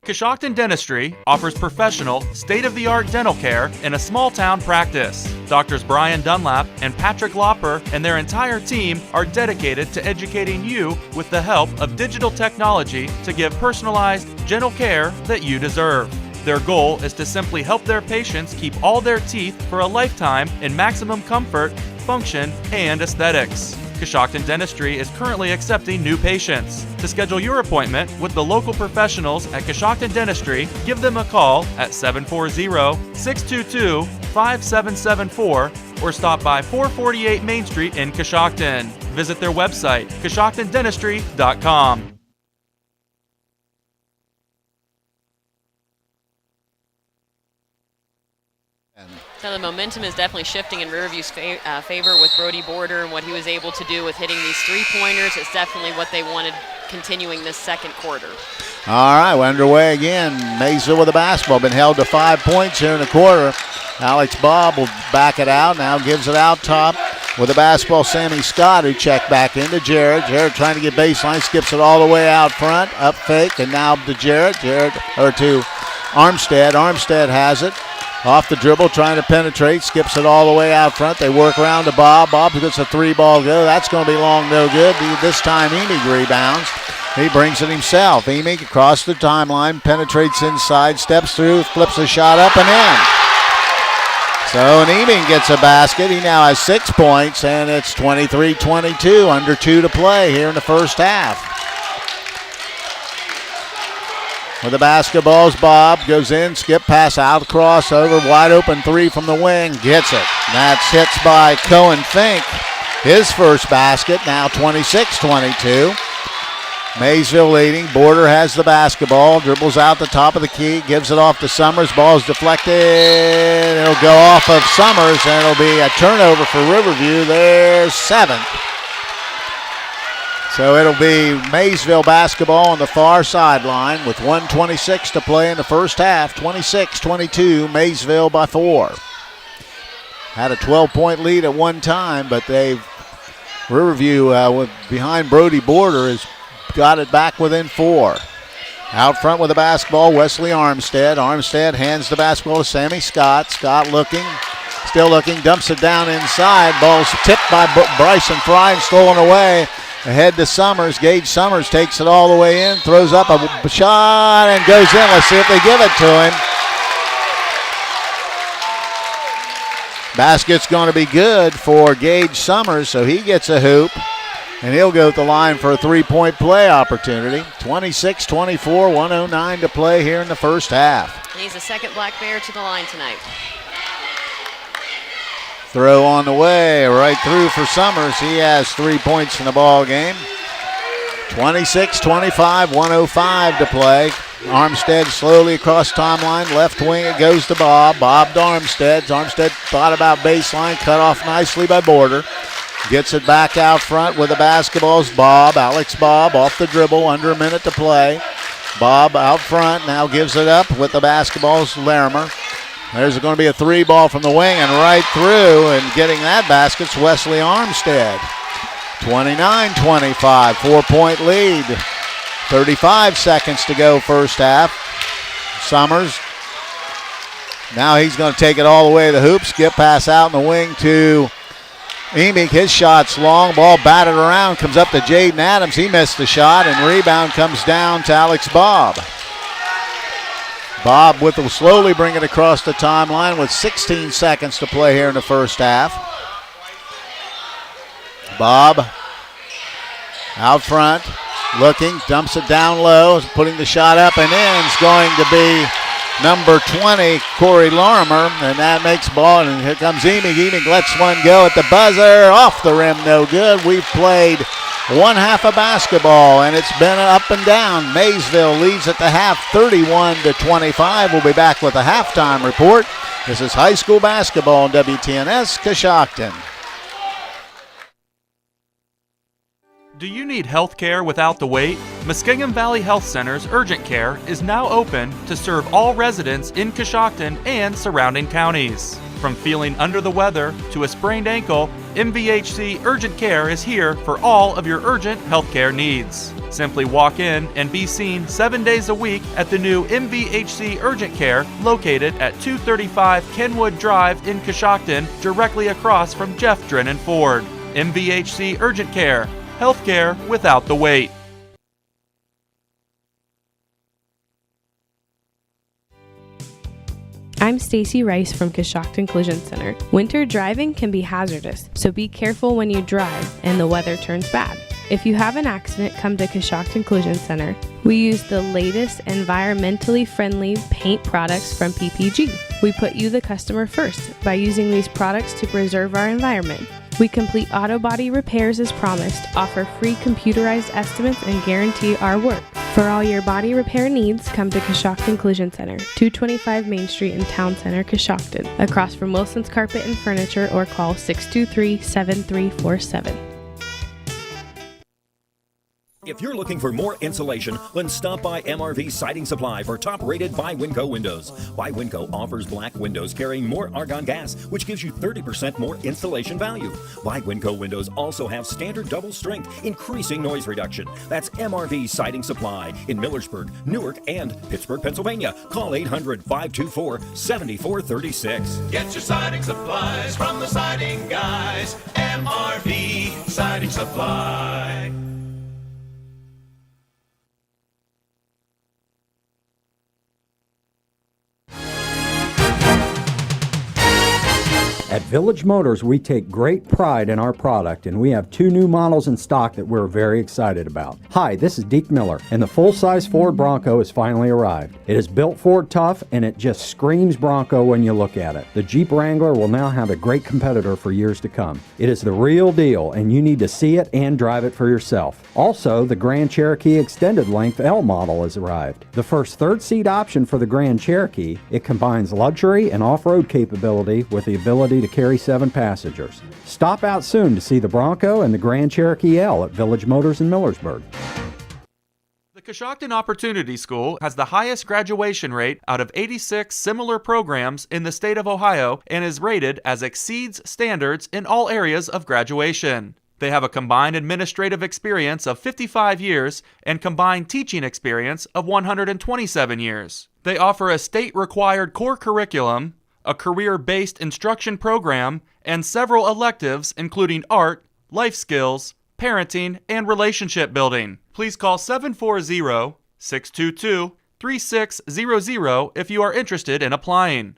Coshocton Dentistry offers professional, state-of-the-art dental care in a small-town practice. Doctors Brian Dunlap and Patrick Lopper and their entire team are dedicated to educating you with the help of digital technology to give personalized, gentle care that you deserve. Their goal is to simply help their patients keep all their teeth for a lifetime in maximum comfort, function, and aesthetics. Coshocton Dentistry is currently accepting new patients. To schedule your appointment with the local professionals at Coshocton Dentistry, give them a call at 740-622-5774 or stop by 448 Main Street in Coshocton. Visit their website, CoshoctonDentistry.com. So the momentum is definitely shifting in Riverview's favor with Brody Border and what he was able to do with hitting these 3-pointers. It's definitely what they wanted continuing this second quarter. All right, we're underway again. Maysville with the basketball. Been held to 5 points here in the quarter. Alex Bob will back it out. Now gives it out top with the basketball. Sammy Scott, who checked back into Jarrett. Jarrett trying to get baseline. Skips it all the way out front. Up fake. And now to Jarrett. Or to Armstead. Armstead has it. Off the dribble, trying to penetrate. Skips it all the way out front. They work around to Bob. Bob gets a 3-ball go. That's going to be long, no good. This time Emig rebounds. He brings it himself. Emig across the timeline, penetrates inside, steps through, flips a shot up and in. So Emig gets a basket. He now has 6 points, and it's 23-22, under 2 to play here in the first half. With the basketball's Bob, goes in, skip pass out, crossover, wide open 3 from the wing, gets it. That's hits by Cohen Fink. His first basket, now 26-22. Maysville leading. Border has the basketball, dribbles out the top of the key, gives it off to Summers. Ball's deflected. It'll go off of Summers, and it'll be a turnover for Riverview. There's 7th. So it'll be Maysville basketball on the far sideline with 1:26 to play in the first half. 26-22, Maysville by 4. Had a 12-point lead at one time, but Riverview behind Brody Border has got it back within 4. Out front with the basketball, Wesley Armstead. Armstead hands the basketball to Sammy Scott. Scott still looking, dumps it down inside. Ball's tipped by Bryson Fry and stolen away. Ahead to Summers. Gage Summers takes it all the way in, throws up a shot and goes in. Let's see if they give it to him. Basket's going to be good for Gage Summers, so he gets a hoop. And he'll go to the line for a 3-point play opportunity. 26-24, 1:09 to play here in the first half. He's the second Black Bear to the line tonight. Throw on the way, right through for Summers. He has 3 points in the ball game. 26-25, 1:05 to play. Armstead slowly across timeline, left wing, it goes to Bob. Bob to Armstead. Armstead thought about baseline, cut off nicely by Border. Gets it back out front with the basketballs. Bob, Alex Bob off the dribble, under a minute to play. Bob out front, now gives it up with the basketballs, Larimer. There's going to be a 3-ball from the wing and right through, and getting that basket's Wesley Armstead. 29-25, 4-point lead. 35 seconds to go first half. Summers. Now he's going to take it all the way to the hoop. Skip pass out in the wing to Emig. His shot's long. Ball batted around. Comes up to Jaden Adams. He missed the shot, and rebound comes down to Alex Bob. Bob will slowly bring it across the timeline with 16 seconds to play here in the first half. Bob out front, looking, dumps it down low, putting the shot up and in. It's going to be number 20, Corey Larimer, and that makes ball. And here comes Emig. Emig lets one go at the buzzer, off the rim, no good. We've played one half of basketball, and it's been up and down. Maysville leads at the half, 31-25. We'll be back with a halftime report. This is high school basketball on WTNS Coshocton. Do you need health care without the wait? Muskingum Valley Health Center's Urgent Care is now open to serve all residents in Coshocton and surrounding counties. From feeling under the weather to a sprained ankle, MVHC Urgent Care is here for all of your urgent health care needs. Simply walk in and be seen 7 days a week at the new MVHC Urgent Care located at 235 Kenwood Drive in Coshocton, directly across from Jeff Drennan Ford. MVHC Urgent Care. Healthcare without the wait. I'm Stacy Rice from Coshocton Collision Center. Winter driving can be hazardous, so be careful when you drive and the weather turns bad. If you have an accident, come to Coshocton Collision Center. We use the latest environmentally friendly paint products from PPG. We put you, the customer, first by using these products to preserve our environment. We complete auto body repairs as promised, offer free computerized estimates, and guarantee our work. For all your body repair needs, come to Coshocton Collision Center, 225 Main Street in Town Center, Coshocton, across from Wilson's Carpet and Furniture, or call 623-7347. If If you're looking for more insulation, then stop by MRV Siding Supply for top-rated by Winco windows. By Winco offers black windows carrying more argon gas, which gives you 30% more installation value. By Winco windows also have standard double strength, increasing noise reduction. That's MRV Siding Supply in Millersburg, Newark, and Pittsburgh, Pennsylvania. Call 800-524-7436. Get your siding supplies from the siding guys. MRV Siding Supply. At Village Motors, we take great pride in our product, and we have 2 new models in stock that we're very excited about. Hi, this is Deke Miller, and the full-size Ford Bronco has finally arrived. It is built Ford tough, and it just screams Bronco when you look at it. The Jeep Wrangler will now have a great competitor for years to come. It is the real deal, and you need to see it and drive it for yourself. Also, the Grand Cherokee Extended Length L model has arrived. The first third-seat option for the Grand Cherokee, it combines luxury and off-road capability with the ability to carry 7 passengers. Stop out soon to see the Bronco and the Grand Cherokee L at Village Motors in Millersburg. The Coshocton Opportunity School has the highest graduation rate out of 86 similar programs in the state of Ohio and is rated as exceeds standards in all areas of graduation. They have a combined administrative experience of 55 years and combined teaching experience of 127 years. They offer a state-required core curriculum, a career-based instruction program, and several electives including art, life skills, parenting, and relationship building. Please call 740-622-3600 if you are interested in applying.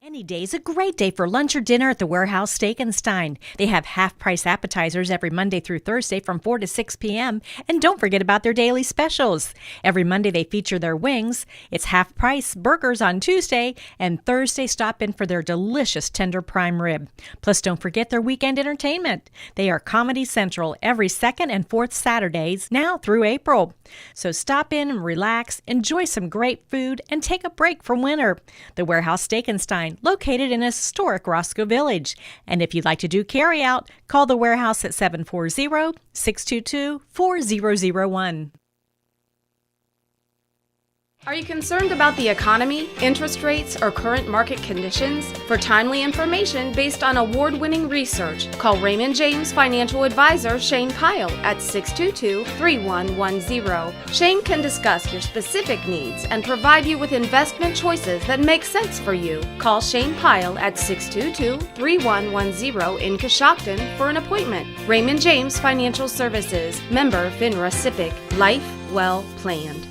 Any day's a great day for lunch or dinner at the Warehouse Steak & Stein. They have half-price appetizers every Monday through Thursday from 4 to 6 p.m. And don't forget about their daily specials. Every Monday they feature their wings. It's half-price burgers on Tuesday, and Thursday stop in for their delicious tender prime rib. Plus, don't forget their weekend entertainment. They are Comedy Central every second and fourth Saturdays now through April. So stop in and relax, enjoy some great food, and take a break from winter. The Warehouse Steak & Stein, located in historic Roscoe Village. And if you'd like to do carry-out, call the warehouse at 740-622-4001. Are you concerned about the economy, interest rates, or current market conditions? For timely information based on award-winning research, call Raymond James Financial Advisor Shane Pyle at 622-3110. Shane can discuss your specific needs and provide you with investment choices that make sense for you. Call Shane Pyle at 622-3110 in Coshocton for an appointment. Raymond James Financial Services, member FINRA SIPC. Life well planned.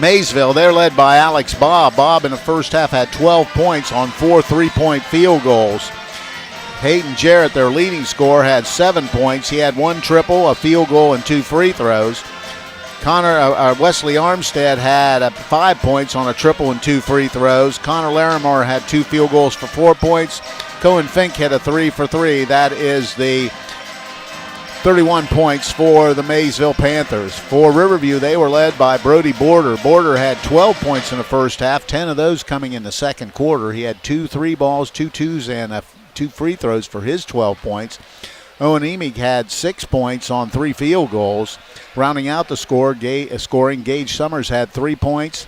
Maysville, they're led by Alex Bob. Bob in the first half had 12 points on 4 3-point field goals. Hayden Jarrett, their leading scorer, had 7 points. He had 1 triple, a field goal, and 2 free throws. Wesley Armstead had 5 points on a triple and 2 free throws. Connor Larimore had 2 field goals for 4 points. Cohen Fink had a 3 for 3. That is the 31 points for the Maysville Panthers. For Riverview, they were led by Brody Border. Border had 12 points in the first half, 10 of those coming in the second quarter. He had 2 3 balls, 2 twos, and 2 free throws for his 12 points. Owen Emig had 6 points on 3 field goals. Rounding out the scoring, Gage Summers had 3 points.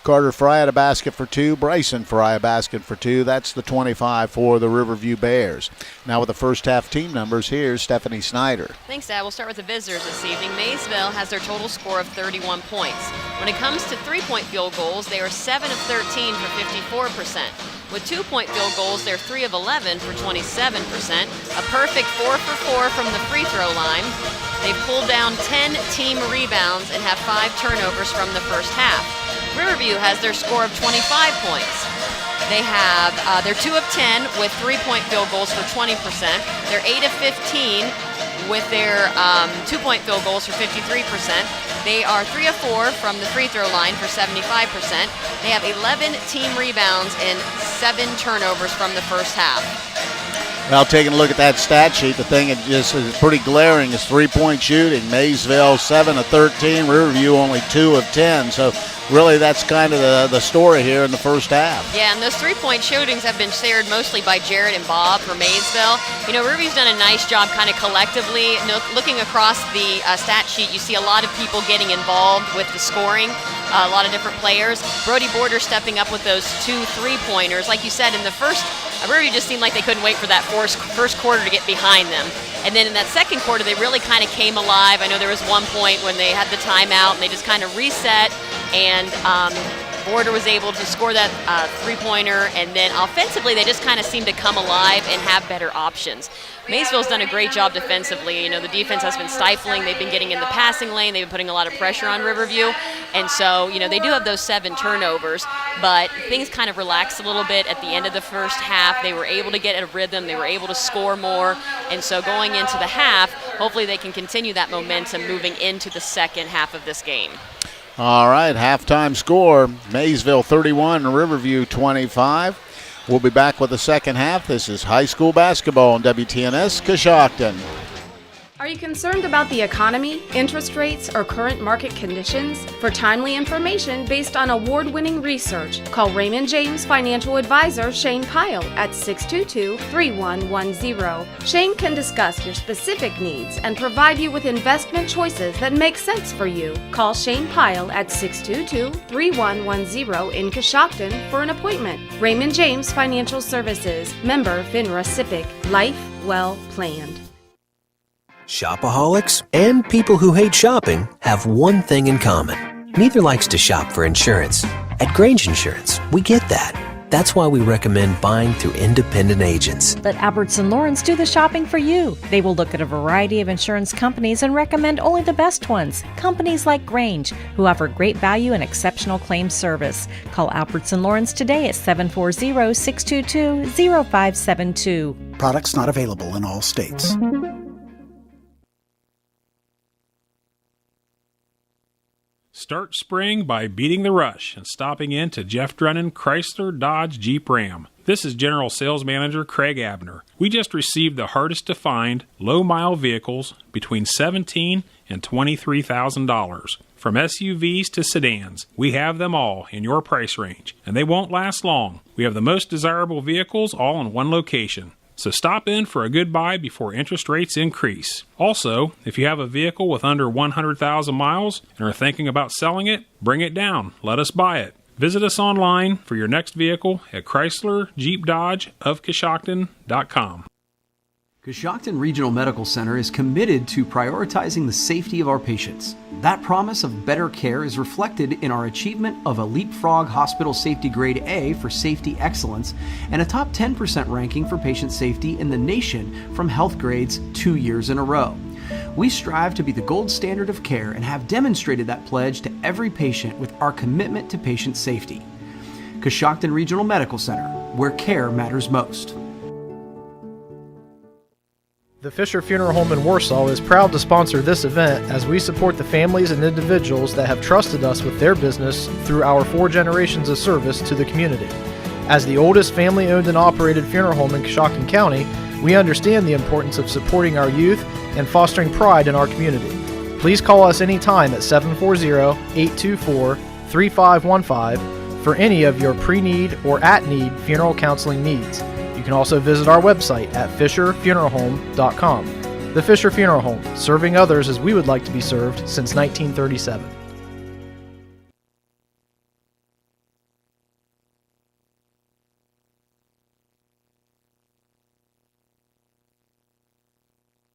Carter Fry had a basket for 2. Bryson Fry a basket for 2. That's the 25 for the Riverview Bears. Now with the first half team numbers, here's Stephanie Snyder. Thanks, Dad. We'll start with the visitors this evening. Maysville has their total score of 31 points. When it comes to 3-point field goals, they are 7 of 13 for 54%. With 2-point field goals, they're 3 of 11 for 27%. A perfect 4 for 4 from the free throw line. They've pulled down 10 team rebounds and have 5 turnovers from the first half. Riverview has their score of 25 points. They're 2 of 10 with 3-point field goals for 20%. They're 8 of 15 with their 2-point field goals for 53%. They are 3 of 4 from the free throw line for 75%. They have 11 team rebounds and 7 turnovers from the first half. Well, taking a look at that stat sheet, the thing that just is pretty glaring is three-point shooting. Maysville 7 of 13, Riverview only 2 of 10. So really that's kind of the story here in the first half. Yeah, and those three-point shootings have been shared mostly by Jarrett and Bob for Maysville. You know, Riverview's done a nice job kind of collectively. Looking across the stat sheet, you see a lot of people getting involved with the scoring, a lot of different players. Brody Border stepping up with those 2 3-pointers. Like you said, in the first, Riverview just seemed like they couldn't wait for that first quarter to get behind them. And then in that second quarter, they really kind of came alive. I know there was one point when they had the timeout and they just kind of reset, and Border was able to score that three-pointer, and then offensively they just kind of seemed to come alive and have better options. Maysville's done a great job defensively. You know, the defense has been stifling. They've been getting in the passing lane. They've been putting a lot of pressure on Riverview. And so, you know, they do have those 7 turnovers, but things kind of relaxed a little bit at the end of the first half. They were able to get a rhythm. They were able to score more. And so going into the half, hopefully they can continue that momentum moving into the second half of this game. All right, halftime score, Maysville 31, Riverview 25. We'll be back with the second half. This is high school basketball on WTNS Coshocton. Are you concerned about the economy, interest rates, or current market conditions? For timely information based on award-winning research, call Raymond James Financial Advisor Shane Pyle at 622-3110. Shane can discuss your specific needs and provide you with investment choices that make sense for you. Call Shane Pyle at 622-3110 in Coshocton for an appointment. Raymond James Financial Services, member FINRA SIPC. Life well planned. Shopaholics and people who hate shopping have one thing in common. Neither likes to shop for insurance. At Grange Insurance, we get that. That's why we recommend buying through independent agents. Let Albertson Lawrence do the shopping for you. They will look at a variety of insurance companies and recommend only the best ones. Companies like Grange, who offer great value and exceptional claim service. Call Albertson Lawrence today at 740-622-0572. Products not available in all states. Start spring by beating the rush and stopping in to Jeff Drennan Chrysler Dodge Jeep Ram. This is General Sales Manager Craig Abner. We just received the hardest to find low-mile vehicles between $17,000 and $23,000. From SUVs to sedans, we have them all in your price range, and they won't last long. We have the most desirable vehicles all in one location. So stop in for a good buy before interest rates increase. Also, if you have a vehicle with under 100,000 miles and are thinking about selling it, bring it down. Let us buy it. Visit us online for your next vehicle at Chrysler Jeep Dodge of Coshocton.com. Coshocton Regional Medical Center is committed to prioritizing the safety of our patients. That promise of better care is reflected in our achievement of a Leapfrog Hospital Safety Grade A for safety excellence and a top 10% ranking for patient safety in the nation from Health Grades 2 years in a row. We strive to be the gold standard of care and have demonstrated that pledge to every patient with our commitment to patient safety. Coshocton Regional Medical Center, where care matters most. The Fisher Funeral Home in Warsaw is proud to sponsor this event as we support the families and individuals that have trusted us with their business through our 4 generations of service to the community. As the oldest family-owned and operated funeral home in Coshocton County, we understand the importance of supporting our youth and fostering pride in our community. Please call us anytime at 740-824-3515 for any of your pre-need or at-need funeral counseling needs. You can also visit our website at fisherfuneralhome.com. The Fisher Funeral Home, serving others as we would like to be served since 1937.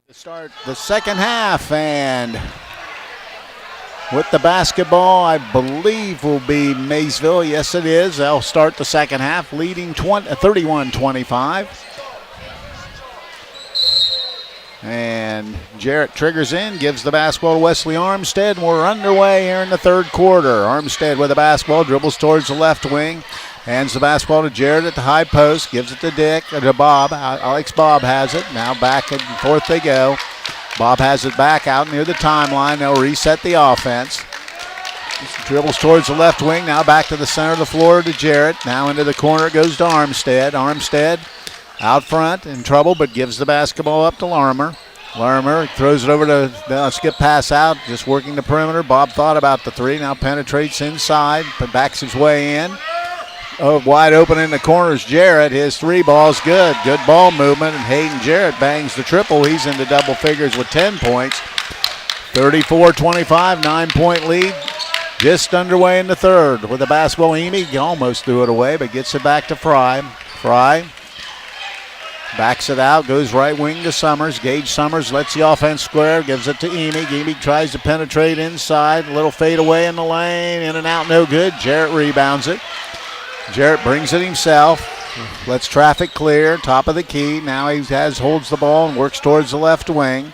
To start the second half, and with the basketball, I believe will be Maysville. Yes, it is. They'll start the second half leading 31-25. And Jarrett triggers in, gives the basketball to Wesley Armstead. We're underway here in the third quarter. Armstead with the basketball, dribbles towards the left wing, hands the basketball to Jarrett at the high post, gives it to Bob. Alex Bob has it. Now back and forth they go. Bob has it back out near the timeline. They'll reset the offense. Dribbles towards the left wing. Now back to the center of the floor to Jarrett. Now into the corner it goes to Armstead. Armstead Out front, in trouble, but gives the basketball up to Larmer. Larmer throws it over to skip pass out, just working the perimeter. Bob thought about the three, now penetrates inside, but backs his way in. Oh, wide open in the corners, Jarrett. His three ball's good. Good ball movement, and Hayden Jarrett bangs the triple. He's into double figures with 10 points. 34-25, 9-point lead. Just underway in the third with the basketball. Emy almost threw it away, but gets it back to Fry. Fry backs it out, goes right wing to Summers. Gage Summers lets the offense square, gives it to Emy. Emy tries to penetrate inside. A little fade away in the lane. In and out, no good. Jarrett rebounds it. Jarrett brings it himself. Lets traffic clear. Top of the key. Now he holds the ball and works towards the left wing.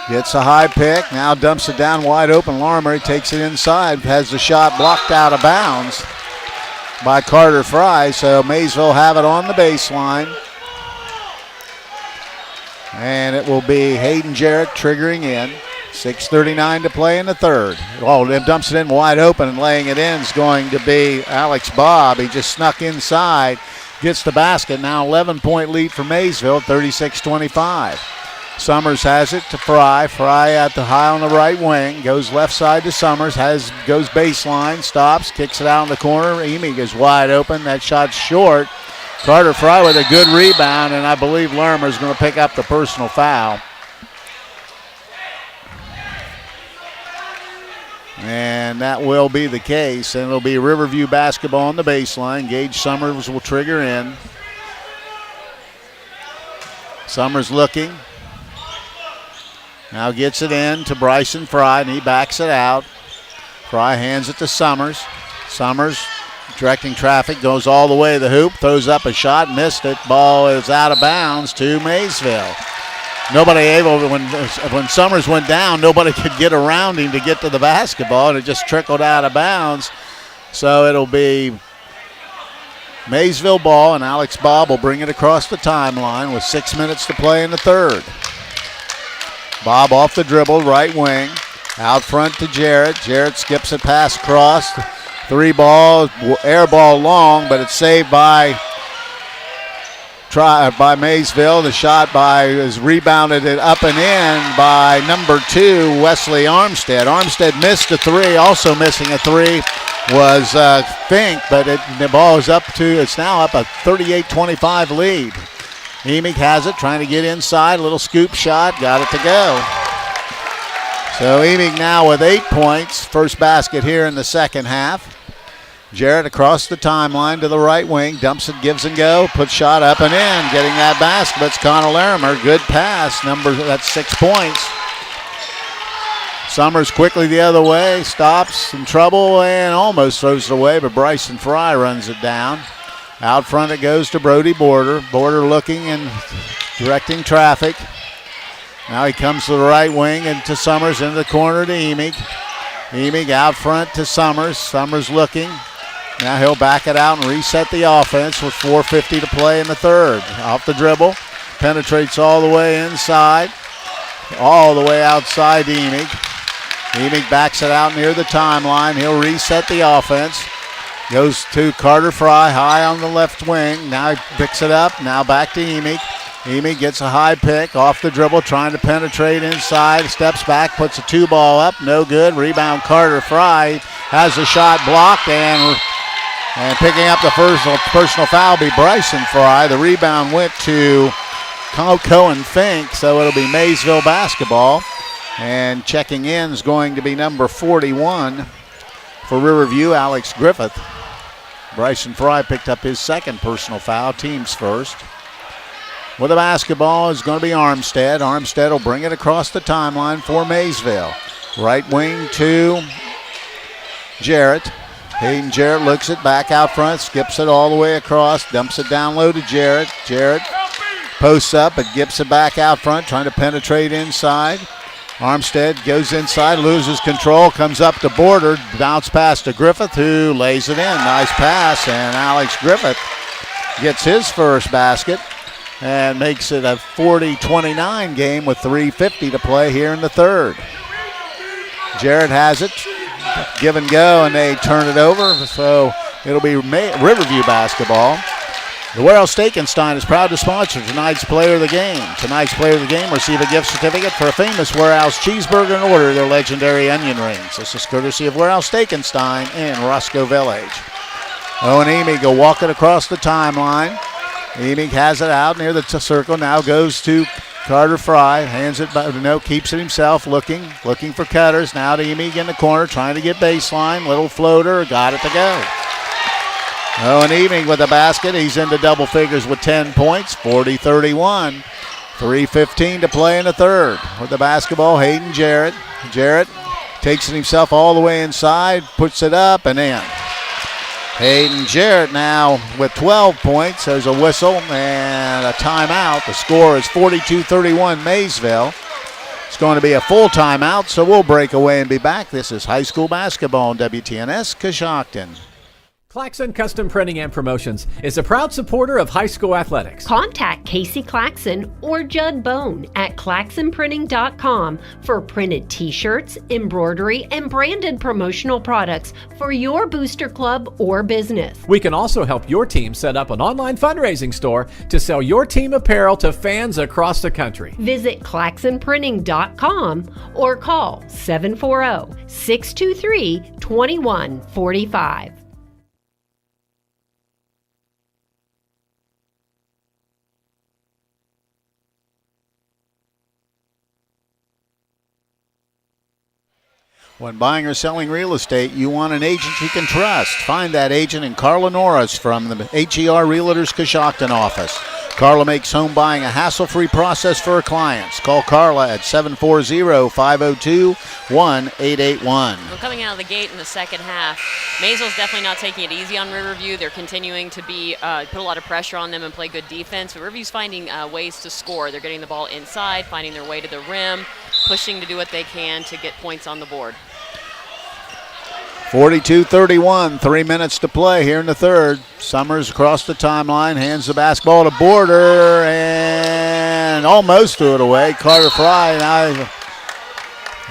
Gets a high pick. Now dumps it down wide open. Larmer, he takes it inside. Has the shot blocked out of bounds by Carter Fry, so Maysville have it on the baseline. And it will be Hayden Jarrett triggering in. 6:39 to play in the third. Oh, dumps it in wide open, and laying it in is going to be Alex Bobb. He just snuck inside, gets the basket. Now 11-point lead for Maysville, 36-25. Summers has it to Fry. Fry at the high on the right wing. Goes left side to Summers. Goes baseline. Stops. Kicks it out in the corner. Emy is wide open. That shot's short. Carter Fry with a good rebound, and I believe Lermer's going to pick up the personal foul. And that will be the case. And it'll be Riverview basketball on the baseline. Gage Summers will trigger in. Summers looking. Now gets it in to Bryson Fry, and he backs it out. Fry hands it to Summers. Summers directing traffic, goes all the way to the hoop, throws up a shot, missed it. Ball is out of bounds to Maysville. Nobody able, when Summers went down, nobody could get around him to get to the basketball, and it just trickled out of bounds. So it'll be Maysville ball, and Alex Bobb will bring it across the timeline with 6 minutes to play in the third. Bobb off the dribble, right wing. Out front to Jarrett. Jarrett skips it pass cross. Three ball, air ball long, but it's saved by Maysville. The shot is rebounded it up and in by number 2, Wesley Armstead. Armstead missed a three. Also missing a three was Fink, but the ball is it's now up a 38-25 lead. Emick has it, trying to get inside. Little scoop shot, got it to go. So Emick now with 8 points. First basket here in the second half. Jarrett across the timeline to the right wing. Dumps it, gives and go. Puts shot up and in. Getting that basket. It's Connor Larimer. Good pass. That's 6 points. Summers quickly the other way. Stops in trouble and almost throws it away, but Bryson Fry runs it down. Out front it goes to Brody Border. Border looking and directing traffic. Now he comes to the right wing and to Summers into the corner to Emick. Emick out front to Summers. Summers looking. Now he'll back it out and reset the offense with 4:50 to play in the third. Off the dribble. Penetrates all the way inside. All the way outside to Emick. Emick backs it out near the timeline. He'll reset the offense. Goes to Carter Fry, high on the left wing. Now he picks it up. Now back to Emick. Emick gets a high pick off the dribble, trying to penetrate inside. Steps back, puts a 2-ball up. No good. Rebound Carter Fry. Has the shot blocked, and picking up the first personal foul will be Bryson Fry. The rebound went to Cohen Fink, so it'll be Maysville basketball. And checking in is going to be number 41 for Riverview, Alex Griffith. Bryson Fry picked up his second personal foul, team's first. With the basketball is going to be Armstead. Armstead will bring it across the timeline for Maysville. Right wing to Jarrett. Hayden Jarrett looks it back out front, skips it all the way across, dumps it down low to Jarrett. Jarrett posts up and gives it back out front, trying to penetrate inside. Armstead goes inside, loses control, comes up to Border, bounce pass to Griffith, who lays it in. Nice pass, and Alex Griffith gets his first basket and makes it a 40-29 game with 3:50 to play here in the third. Jarrett has it, give and go, and they turn it over, so it'll be Riverview basketball. The Warehouse Steakenstein is proud to sponsor tonight's Player of the Game. Tonight's Player of the Game receive a gift certificate for a famous Warehouse cheeseburger and order their legendary onion rings. This is courtesy of Warehouse Steakenstein in Roscoe Village. Owen Emig will walk it across the timeline. Emig has it out near the circle. Now goes to Carter Fry. Hands it, keeps it himself. Looking for cutters. Now to Emig in the corner, trying to get baseline. Little floater, got it to go. Owen Emig with the basket. He's into double figures with 10 points, 40-31. 3:15 to play in the third. With the basketball, Hayden Jarrett. Jarrett takes it himself all the way inside, puts it up and in. Hayden Jarrett now with 12 points. There's a whistle and a timeout. The score is 42-31 Maysville. It's going to be a full timeout, so we'll break away and be back. This is high school basketball on WTNS Coshocton. Claxon Custom Printing and Promotions is a proud supporter of high school athletics. Contact Casey Claxon or Judd Bone at claxonprinting.com for printed t-shirts, embroidery, and branded promotional products for your booster club or business. We can also help your team set up an online fundraising store to sell your team apparel to fans across the country. Visit claxonprinting.com or call 740-623-2145. When buying or selling real estate, you want an agent you can trust. Find that agent in Carla Norris from the HER Realtors Coshocton office. Carla makes home buying a hassle-free process for her clients. Call Carla at 740-502-1881. Well, coming out of the gate in the second half, Maysville's definitely not taking it easy on Riverview. They're continuing to be put a lot of pressure on them and play good defense. But Riverview's finding ways to score. They're getting the ball inside, finding their way to the rim, pushing to do what they can to get points on the board. 42-31, 3 minutes to play here in the third. Summers across the timeline, hands the basketball to Border, and almost threw it away. Carter Fry, I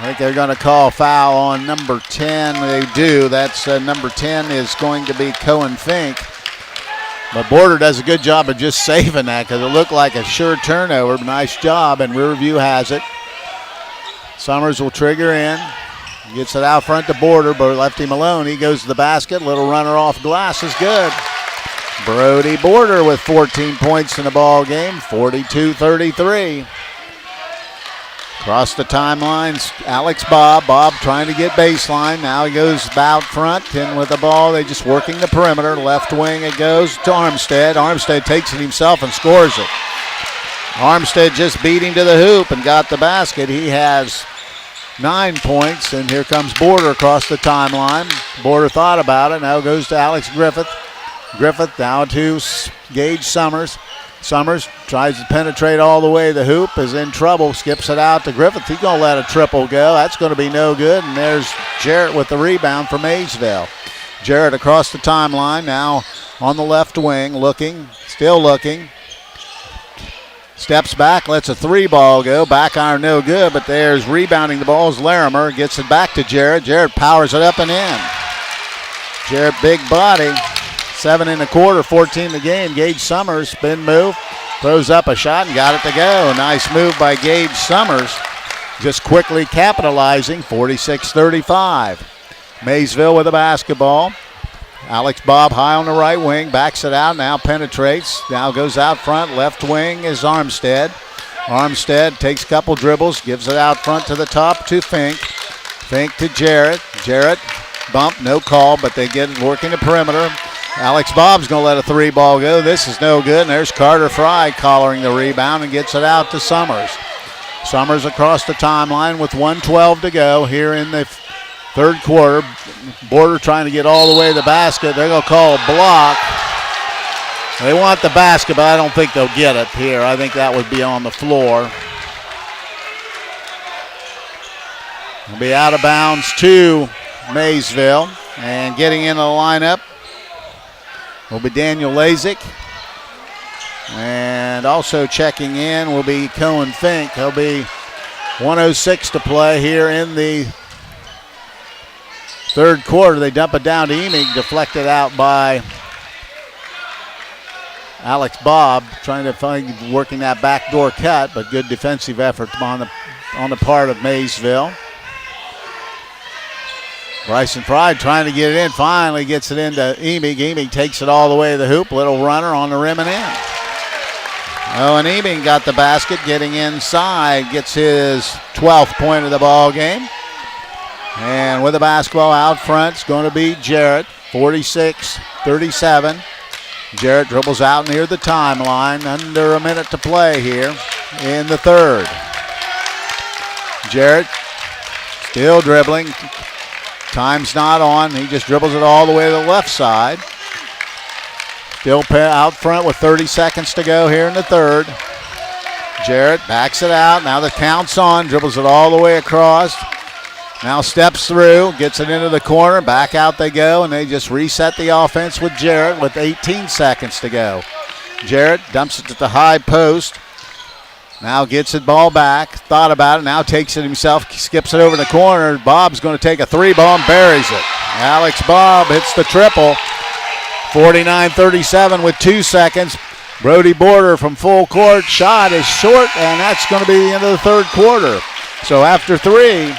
think they're going to call foul on number 10. They do. That's number 10 is going to be Cohen Fink. But Border does a good job of just saving that because it looked like a sure turnover. Nice job, and Riverview has it. Summers will trigger in. Gets it out front to Border, but left him alone. He goes to the basket. Little runner off glass is good. Brody Border with 14 points in the ball game, 42-33. Across the timelines, Alex Bob. Bob trying to get baseline. Now he goes out front, and with the ball, they just working the perimeter. Left wing, it goes to Armstead. Armstead takes it himself and scores it. Armstead just beat him to the hoop and got the basket. He has 9 points, and here comes Border across the timeline. Border thought about it. Now goes to Alex Griffith. Griffith now to Gage Summers. Summers tries to penetrate all the way. The hoop is in trouble. Skips it out to Griffith. He's going to let a triple go. That's going to be no good, and there's Jarrett with the rebound for Maysville. Jarrett across the timeline now on the left wing, still looking. Steps back, lets a three ball go. Back iron no good, but there's rebounding the ball is Larimer. Gets it back to Jarrett. Jarrett powers it up and in. Jarrett, big body. 7 in the quarter, 14 in the game. Gage Summers, spin move. Throws up a shot and got it to go. Nice move by Gage Summers. Just quickly capitalizing, 46-35. Maysville with the basketball. Alex Bob high on the right wing, backs it out, now penetrates, now goes out front. Left wing is Armstead. Armstead takes a couple dribbles, gives it out front to the top to Fink. Fink to Jarrett. Jarrett, bump, no call, but they get it working the perimeter. Alex Bob's going to let a three ball go. This is no good, and there's Carter Fry collaring the rebound and gets it out to Summers. Summers across the timeline with 1:12 to go here in the third quarter. Border trying to get all the way to the basket. They're going to call a block. They want the basket, but I don't think they'll get it here. I think that would be on the floor. It'll be out of bounds to Maysville. And getting in the lineup will be Daniel Lazick. And also checking in will be Cohen Fink. There'll be 1:06 to play here in the third quarter. They dump it down to Emig, deflected out by Alex Bob trying to find working that backdoor cut, but good defensive effort on the part of Maysville. Bryson Pride trying to get it in, finally gets it into Emig. Emig takes it all the way to the hoop. Little runner on the rim and in. Oh, and Emig got the basket, getting inside, gets his 12th point of the ball game. And with the basketball out front, it's going to be Jarrett, 46-37. Jarrett dribbles out near the timeline, under a minute to play here in the third. Jarrett still dribbling. Time's not on. He just dribbles it all the way to the left side. Still out front with 30 seconds to go here in the third. Jarrett backs it out. Now the count's on. Dribbles it all the way across. Now steps through. Gets it into the corner. Back out they go. And they just reset the offense with Jarrett with 18 seconds to go. Jarrett dumps it to the high post. Now gets the ball back. Thought about it. Now takes it himself. Skips it over the corner. Bob's going to take a three ball and buries it. Alex Bob hits the triple. 49-37 with 2 seconds. Brody Border from full court. Shot is short, and that's going to be the end of the third quarter. So after 3,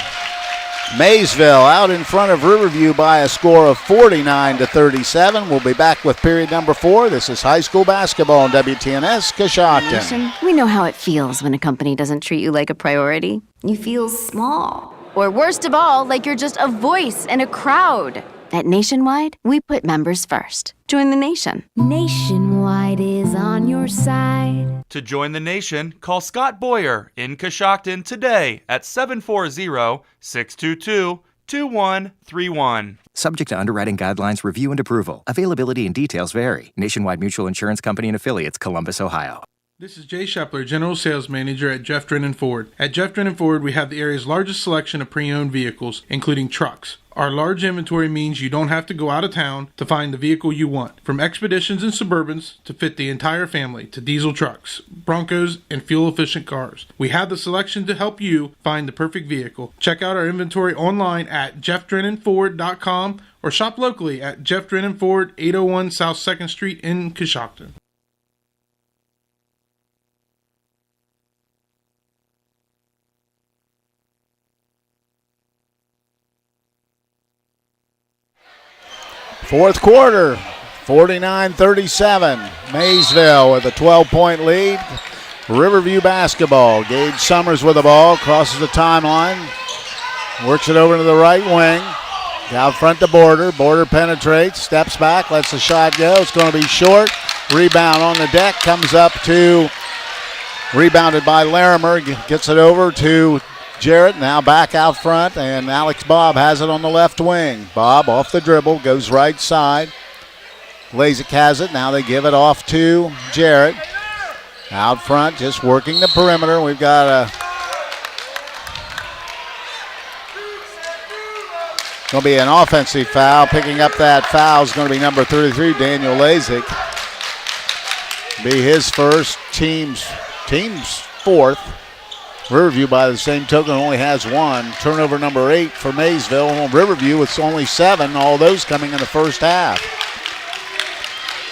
Maysville out in front of Riverview by a score of 49-37. We'll be back with period number 4. This is high school basketball on WTNS Coshocton. Nation, we know how it feels when a company doesn't treat you like a priority. You feel small. Or worst of all, like you're just a voice in a crowd. At Nationwide, we put members first. Join the nation. Nationwide is on your side. To join the nation, call Scott Boyer in Coshocton today at 740-622-2131. Subject to underwriting guidelines, review, and approval. Availability and details vary. Nationwide Mutual Insurance Company and Affiliates, Columbus, Ohio. This is Jay Shepler, General Sales Manager at Jeff Drennan Ford. At Jeff Drennan Ford, we have the area's largest selection of pre-owned vehicles, including trucks. Our large inventory means you don't have to go out of town to find the vehicle you want. From Expeditions and Suburbans to fit the entire family, to diesel trucks, Broncos, and fuel-efficient cars. We have the selection to help you find the perfect vehicle. Check out our inventory online at jeffdrennanford.com or shop locally at Jeff Drennan Ford, 801 South 2nd Street in Coshocton. Fourth quarter, 49-37. Maysville with a 12-point lead. Riverview basketball. Gage Summers with the ball, crosses the timeline, works it over to the right wing. Out front to Border. Border penetrates, steps back, lets the shot go. It's going to be short. Rebound on the deck, comes up to, rebounded by Larimer, gets it over to Jarrett, now back out front, and Alex Bob has it on the left wing. Bob off the dribble, goes right side. Lazik has it, now they give it off to Jarrett. Out front, just working the perimeter. We've got going to be an offensive foul. Picking up that foul is going to be number 33, Daniel Lazik. Be his first, team's fourth. Riverview, by the same token, only has 1. Turnover number 8 for Maysville. Riverview, it's only 7, all those coming in the first half.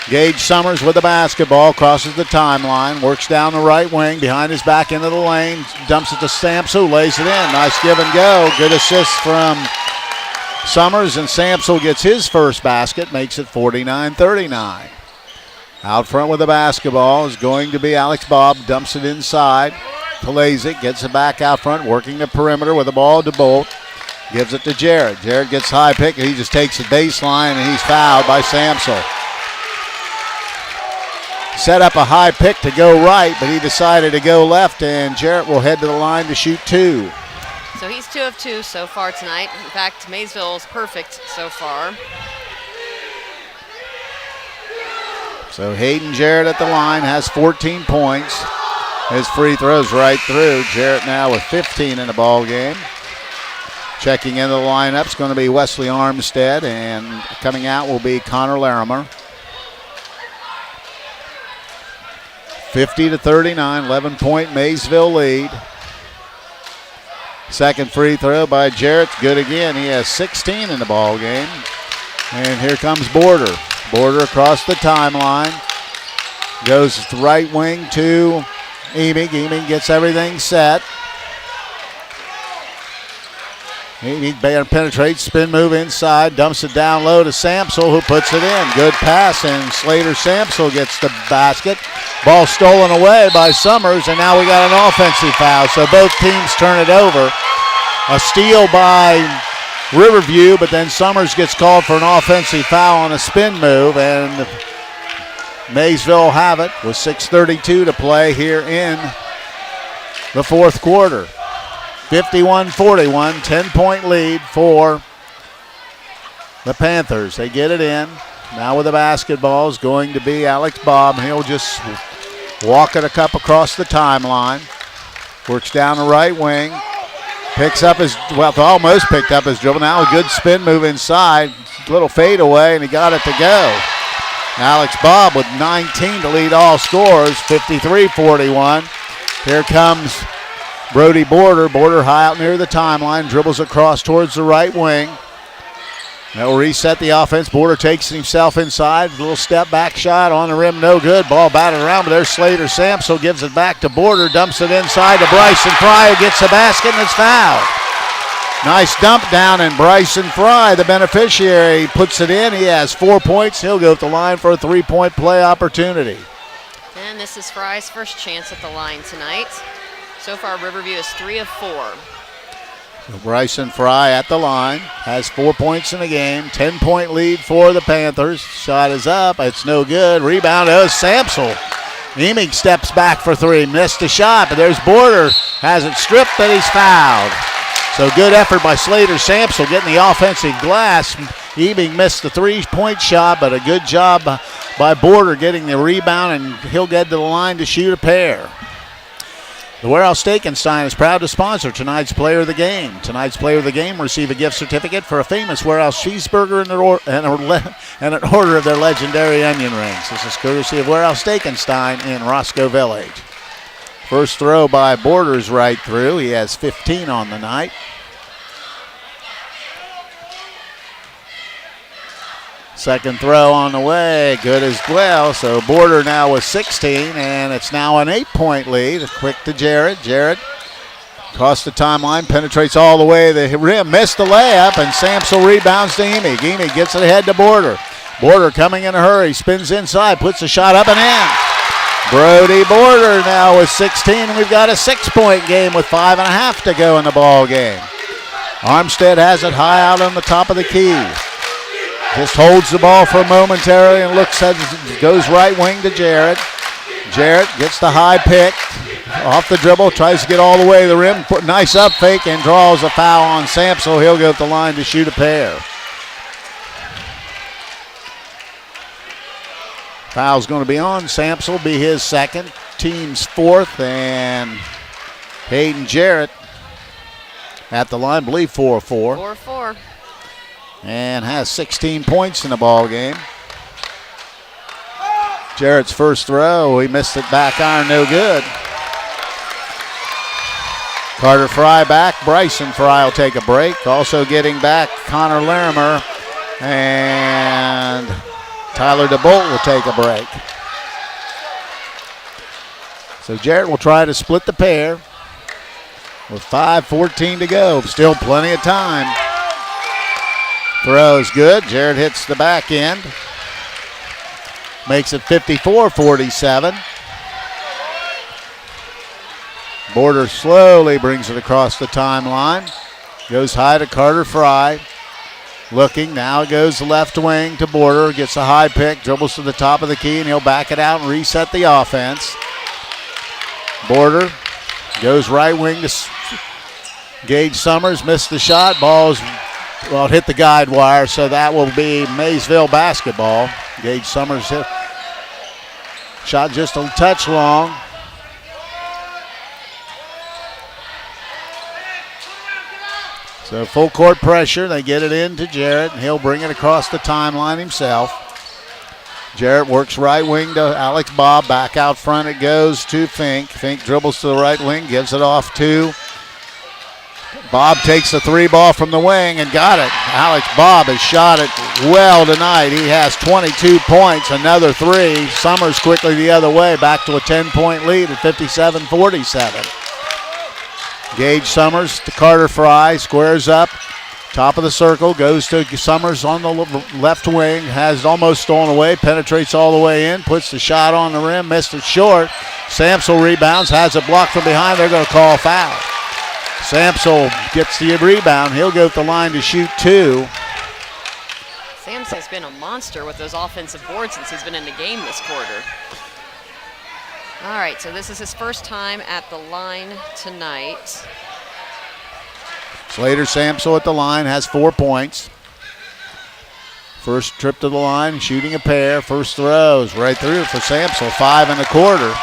Gage Summers with the basketball, crosses the timeline, works down the right wing, behind his back into the lane, dumps it to Samsel, lays it in. Nice give and go. Good assist from Summers, and Samsel gets his first basket, makes it 49-39. Out front with the basketball is going to be Alex Bob, dumps it inside. Lazik gets it back out front, working the perimeter with the ball to Bolt. Gives it to Jarrett. Jarrett gets high pick, and he just takes the baseline, and he's fouled by Samsel. Set up a high pick to go right, but he decided to go left, and Jarrett will head to the line to shoot 2. So he's 2 of 2 so far tonight. In fact, Maysville is perfect so far. So Hayden Jarrett at the line has 14 points. His free throws right through. Jarrett now with 15 in the ball game. Checking into the lineup is going to be Wesley Armstead, and coming out will be Connor Larimer. 50-39, 11-point Maysville lead. Second free throw by Jarrett, good again. He has 16 in the ball game. And here comes Border. Border across the timeline. Goes to the right wing to Emig. Emig gets everything set. Emig penetrates, spin move inside, dumps it down low to Samsel, who puts it in. Good pass, and Slater Samsel gets the basket. Ball stolen away by Summers, and now we got an offensive foul. So both teams turn it over. A steal by Riverview, but then Summers gets called for an offensive foul on a spin move, and Maysville have it with 6:32 to play here in the fourth quarter. 51-41, 10-point lead for the Panthers. They get it in. Now with the basketball is going to be Alex Bob. He'll just walk it a cup across the timeline. Works down the right wing. Picks up his, almost picked up his dribble. Now a good spin move inside. Little fade away, and he got it to go. Alex Bob with 19 to lead all scorers, 53-41. Here comes Brody Border. Border high out near the timeline, dribbles across towards the right wing. They'll reset the offense. Border takes himself inside. A little step back shot on the rim, no good. Ball batted around, but there's Slater Samsel, gives it back to Border, dumps it inside to Bryson Fry, who gets the basket, and it's fouled. Nice dump down, and Bryson Fry, the beneficiary, puts it in. He has 4 points. He'll go to the line for a 3-point play opportunity. And this is Fry's first chance at the line tonight. So far, Riverview is 3 of 4. So Bryson Fry at the line, has 4 points in the game. 10-point lead for the Panthers. Shot is up. It's no good. Rebound goes Samsel. Emig steps back for three. Missed a shot, but there's Border. Has it stripped, but he's fouled. So good effort by Slater Samsel getting the offensive glass. Emig missed the 3-point shot, but a good job by Border getting the rebound, and he'll get to the line to shoot a pair. The Warehouse Steak-N-Stein is proud to sponsor tonight's Player of the Game. Tonight's Player of the Game will receive a gift certificate for a famous Warehouse cheeseburger and an order of their legendary onion rings. This is courtesy of Warehouse Steak-N-Stein in Roscoe Village. First throw by Borders right through. He has 15 on the night. Second throw on the way, good as well. So Border now with 16, and it's now an 8-point lead. Quick to Jarrett. Jarrett across the timeline, penetrates all the way to the rim, missed the layup, and Samsel rebounds to Emig. Emig gets it ahead to Border. Border coming in a hurry, spins inside, puts the shot up and in. Brody Border now with 16, and we've got a 6-point game with 5.5 to go in the ball game. Armstead has it high out on the top of the key. Just holds the ball for momentarily and looks at, goes right wing to Jarrett. Jarrett gets the high pick off the dribble, tries to get all the way to the rim. Nice up fake and draws a foul on Samsel. He'll go to the line to shoot a pair. Foul's going to be on Samsel, be his second, team's fourth, and Hayden Jarrett at the line, I believe 4-4. 4-4. And has 16 points in the ball game. Jarrett's first throw, he missed it back iron, no good. Carter Fry back. Bryson Fry will take a break. Also getting back Connor Larimer, and Tyler DeBolt will take a break. So Jarrett will try to split the pair with 5:14 to go. Still plenty of time. Throw is good. Jarrett hits the back end. Makes it 54-47. Border slowly brings it across the timeline. Goes high to Carter Fry. Looking, now it goes left wing to Border. Gets a high pick, dribbles to the top of the key, and he'll back it out and reset the offense. Border goes right wing to Gage Summers. Missed the shot. Ball's, well, it hit the guide wire, so that will be Maysville basketball. Gage Summers hit. Shot just a touch long. So full court pressure. They get it in to Jarrett, and he'll bring it across the timeline himself. Jarrett works right wing to Alex Bob. Back out front it goes to Fink. Fink dribbles to the right wing, gives it off to Bob takes the 3 ball from the wing and got it. Alex Bob has shot it well tonight. He has 22 points, another 3. Summers quickly the other way, back to a 10-point lead at 57-47. Gage Summers to Carter Fry, squares up, top of the circle, goes to Summers on the left wing, has it almost stolen away, penetrates all the way in, puts the shot on the rim, missed it short. Samsel rebounds, has it blocked from behind, they're going to call foul. Samsel gets the rebound. He'll go to the line to shoot 2. Samson's been a monster with those offensive boards since he's been in the game this quarter. All right, so this is his first time at the line tonight. Slater Samsel at the line, has 4 points. First trip to the line, shooting a pair. First throws right through for Samsel, 5 in the quarter.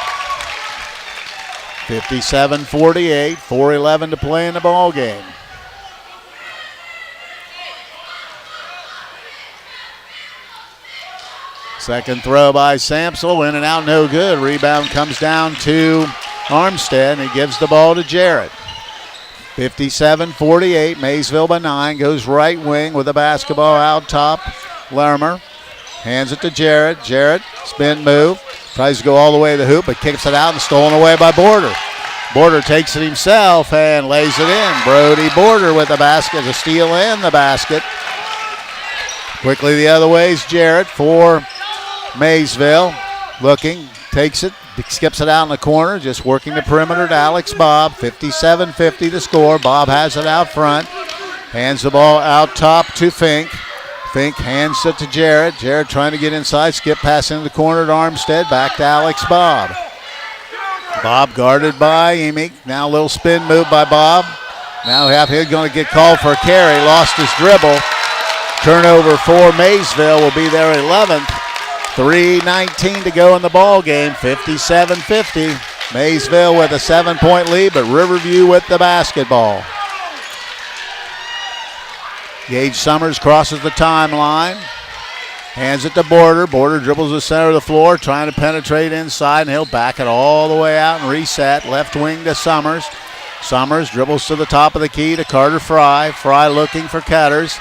57-48, 4:11 to play in the ball game. Second throw by Samsel, in and out, no good. Rebound comes down to Armstead, and he gives the ball to Jarrett. 57-48, Maysville by 9, goes right wing with the basketball out top. Larimer hands it to Jarrett. Jarrett, spin move. Tries to go all the way to the hoop, but kicks it out and stolen away by Border. Border takes it himself and lays it in. Brody Border with the basket, the steal and the basket. Quickly the other way is Jarrett for Maysville. Looking, takes it, skips it out in the corner, just working the perimeter to Alex Bob. 57-50 to score. Bob has it out front. Hands the ball out top to Fink. Fink hands it to Jarrett. Jarrett trying to get inside. Skip pass into the corner to Armstead. Back to Alex Bob. Bob guarded by Emick. Now a little spin move by Bob. Now he's going to get called for a carry. Lost his dribble. Turnover for Maysville will be their 11th. 3:19 to go in the ball game. 57-50. Maysville with a 7-point lead, but Riverview with the basketball. Gage Summers crosses the timeline. Hands it to Border. Border dribbles the center of the floor, trying to penetrate inside, and he'll back it all the way out and reset. Left wing to Summers. Summers dribbles to the top of the key to Carter Fry. Fry looking for cutters.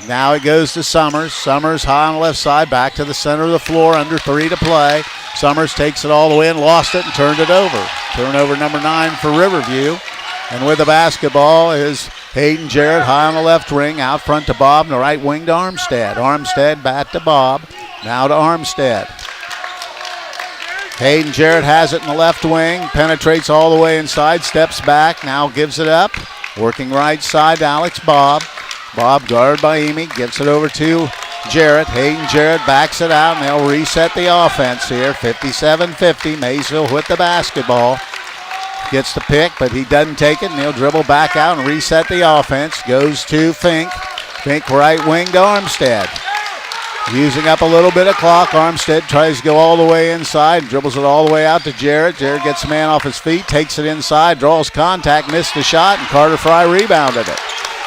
Now it goes to Summers. Summers high on the left side, back to the center of the floor, under 3 to play. Summers takes it all the way and lost it and turned it over. Turnover number 9 for Riverview. And with the basketball is Hayden Jarrett high on the left wing, out front to Bob, and the right wing to Armstead. Armstead back to Bob, now to Armstead. Hayden Jarrett has it in the left wing, penetrates all the way inside, steps back, now gives it up. Working right side to Alex Bob. Bob guarded by Emy, gets it over to Jarrett. Hayden Jarrett backs it out, and they'll reset the offense here. 57-50, Maysville with the basketball. Gets the pick, but he doesn't take it, and he'll dribble back out and reset the offense. Goes to Fink. Fink right wing to Armstead. Using up a little bit of clock. Armstead tries to go all the way inside, dribbles it all the way out to Jarrett. Jarrett gets the man off his feet, takes it inside, draws contact, missed the shot, and Carter Fry rebounded it.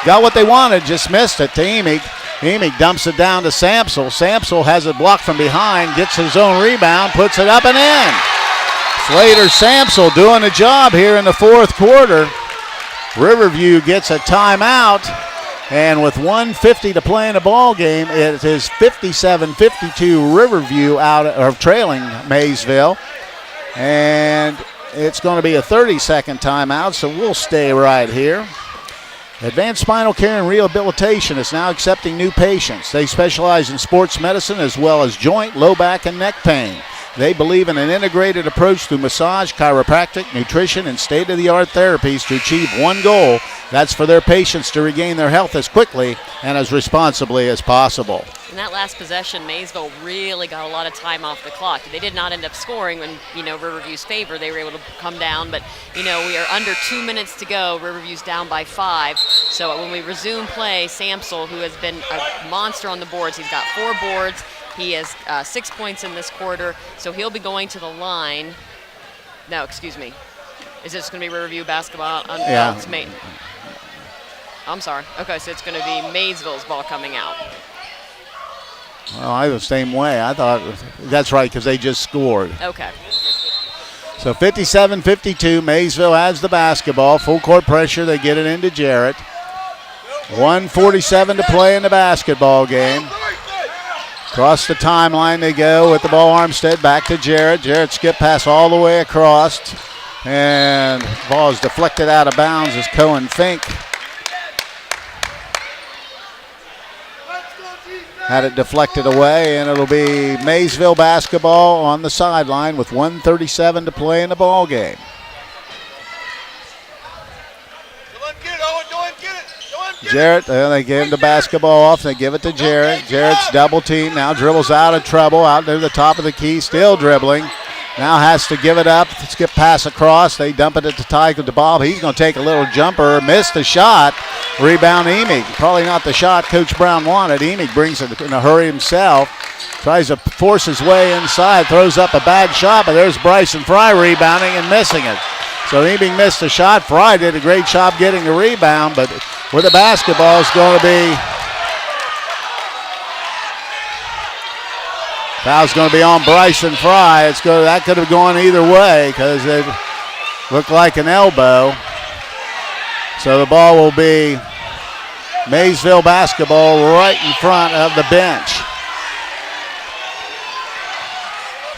Got what they wanted, just missed it to Emig. Emig dumps it down to Samsel. Samsel has it blocked from behind, gets his own rebound, puts it up and in. Slater Samsel doing a job here in the fourth quarter. Riverview gets a timeout, and with 1:50 to play in the ball game, it is 57-52 Riverview out of trailing Maysville, and it's going to be a 30-second timeout, so we'll stay right here. Advanced Spinal Care and Rehabilitation is now accepting new patients. They specialize in sports medicine as well as joint, low back, and neck pain. They believe in an integrated approach through massage, chiropractic, nutrition, and state-of-the-art therapies to achieve one goal. That's for their patients to regain their health as quickly and as responsibly as possible. In that last possession, Maysville really got a lot of time off the clock. They did not end up scoring when, Riverview's favor. They were able to come down, but, we are under 2 minutes to go. Riverview's down by 5. So when we resume play, Samsel, who has been a monster on the boards, he's got 4 boards. He has 6 points in this quarter, so he'll be going to the line. No, excuse me. Is this going to be Riverview basketball? Yeah. It's I'm sorry. Okay, so it's going to be Maysville's ball coming out. Well, I was the same way. I thought that's right because they just scored. Okay. So 57-52, Maysville has the basketball. Full court pressure, they get it into Jarrett. 1:47 to play in the basketball game. Across the timeline they go with the ball. Armstead back to Jarrett. Jarrett skip pass all the way across. And the ball is deflected out of bounds as Cohen Fink had it deflected away, and it'll be Maysville basketball on the sideline with 1:37 to play in the ball game. Jarrett, they give the basketball off. They give it to Jarrett. Jarrett's double team. Now dribbles out of trouble. Out to the top of the key. Still dribbling. Now has to give it up. Skip pass across. They dump it at the Tiger to Bob. He's going to take a little jumper. Missed the shot. Rebound Emig. Probably not the shot Coach Brown wanted. Emig brings it in a hurry himself. Tries to force his way inside. Throws up a bad shot, but there's Bryson Fry rebounding and missing it. So Emig missed the shot. Fry did a great job getting the rebound, but with the basketball, it's going to be foul's going to be on Bryson Fry. That could have gone either way because it looked like an elbow. So the ball will be Maysville basketball right in front of the bench.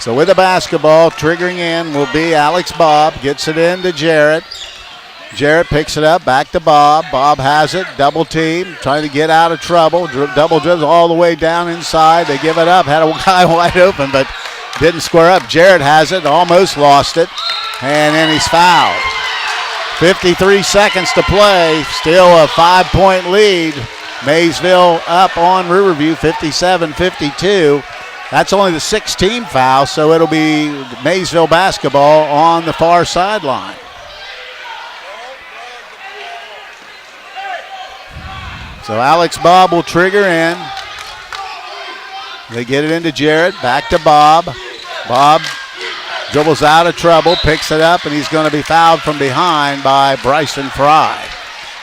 So with the basketball, triggering in will be Alex Bob. Gets it in to Jarrett. Jarrett picks it up, back to Bob. Bob has it, double team, trying to get out of trouble. Double dribbles all the way down inside. They give it up, had a guy wide open, but didn't square up. Jarrett has it, almost lost it, and then he's fouled. 53 seconds to play, still a 5-point lead. Maysville up on Riverview, 57-52. That's only the 6th foul, so it'll be Maysville basketball on the far sideline. So Alex Bob will trigger in. They get it into Jarrett, back to Bob. Bob dribbles out of trouble, picks it up, and he's going to be fouled from behind by Bryson Fry.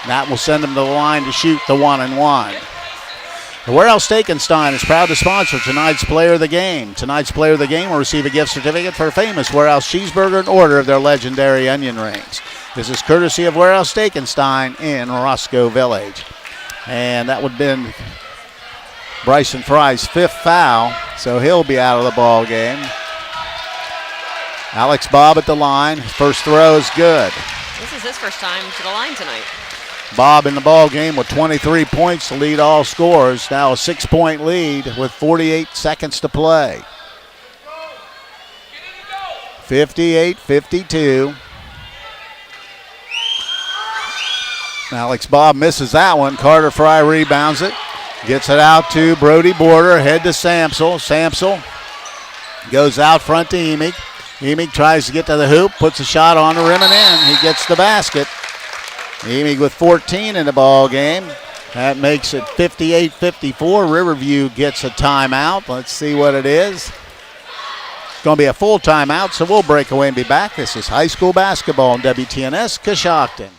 And that will send him to the line to shoot the 1-and-1. The Warehouse Steakenstein is proud to sponsor tonight's Player of the Game. Tonight's Player of the Game will receive a gift certificate for a famous Warehouse cheeseburger and order of their legendary onion rings. This is courtesy of Warehouse Steakenstein in Roscoe Village. And that would have been Bryson Fry's 5th foul, so he'll be out of the ball game. Alex Bob at the line. First throw is good. This is his first time to the line tonight. Bob in the ball game with 23 points to lead all scorers. Now a 6-point lead with 48 seconds to play. 58-52. Alex Bob misses that one. Carter Fry rebounds it. Gets it out to Brody Border. Head to Samsel. Samsel goes out front to Emig. Emig tries to get to the hoop. Puts a shot on the rim and in. He gets the basket. Emig with 14 in the ball game. That makes it 58-54. Riverview gets a timeout. Let's see what it is. It's going to be a full timeout, so we'll break away and be back. This is high school basketball on WTNS Coshocton.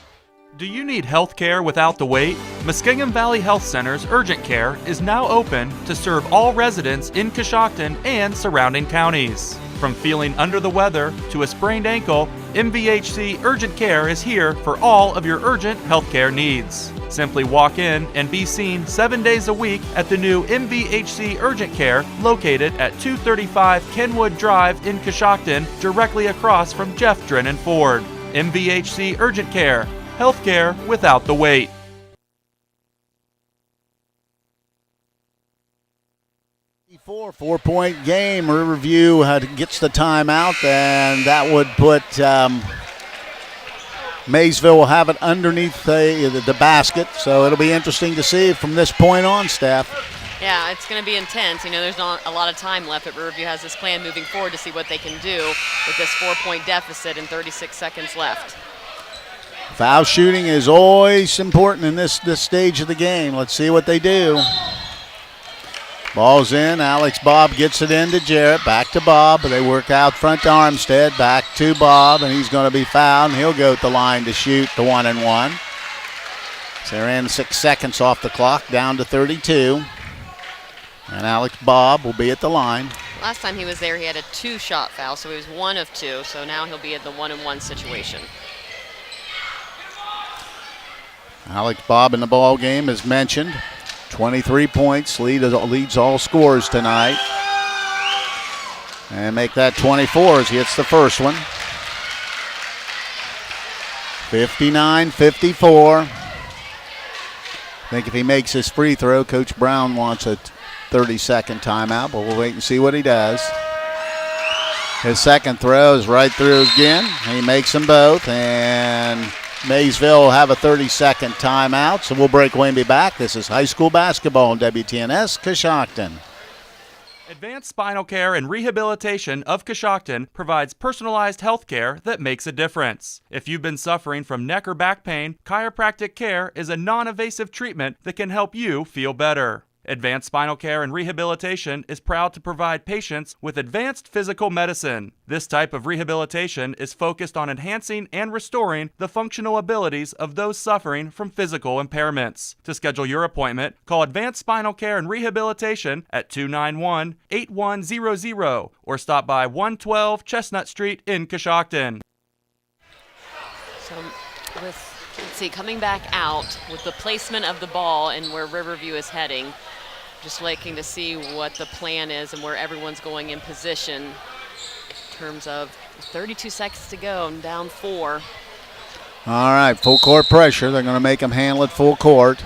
Do you need health care without the wait? Muskingum Valley Health Center's urgent care is now open to serve all residents in Coshocton and surrounding counties. From feeling under the weather to a sprained ankle, MVHC Urgent Care is here for all of your urgent health care needs. Simply walk in and be seen 7 days a week at the new MVHC Urgent Care located at 235 Kenwood Drive in Coshocton, directly across from Jeff Drennan Ford. MVHC Urgent Care. Healthcare without the wait. Four-point game. Riverview gets the timeout, and that would put Maysville will have it underneath the basket. So it'll be interesting to see from this point on, Steph. Yeah, it's going to be intense. You know, there's not a lot of time left, but Riverview has this plan moving forward to see what they can do with this 4-point deficit and 36 seconds left. Foul shooting is always important in this stage of the game. Let's see what they do. Ball's in. Alex Bob gets it into Jarrett. Back to Bob. They work out front to Armstead. Back to Bob, and he's going to be fouled, and he'll go at the line to shoot the 1-and-1. So they're in 6 seconds off the clock, down to 32. And Alex Bob will be at the line. Last time he was there, he had a 2-shot foul, so he was 1 of 2. So now he'll be at the 1-and-1 situation. Alex Bob in the ball game, as mentioned. 23 points, leads all scorers tonight. And make that 24 as he hits the first one. 59-54. I think if he makes his free throw, Coach Brown wants a 30-second timeout, but we'll wait and see what he does. His second throw is right through again. He makes them both, and Maysville will have a 30-second timeout, so we'll break away and be back. This is high school basketball on WTNS Coshocton. Advanced Spinal Care and Rehabilitation of Coshocton provides personalized health care that makes a difference. If you've been suffering from neck or back pain, chiropractic care is a non-invasive treatment that can help you feel better. Advanced Spinal Care and Rehabilitation is proud to provide patients with advanced physical medicine. This type of rehabilitation is focused on enhancing and restoring the functional abilities of those suffering from physical impairments. To schedule your appointment, call Advanced Spinal Care and Rehabilitation at 291-8100 or stop by 112 Chestnut Street in Coshocton. So let's see, coming back out with the placement of the ball and where Riverview is heading. Just liking to see what the plan is and where everyone's going in position in terms of 32 seconds to go and down 4. All right, full court pressure. They're going to make him handle it full court.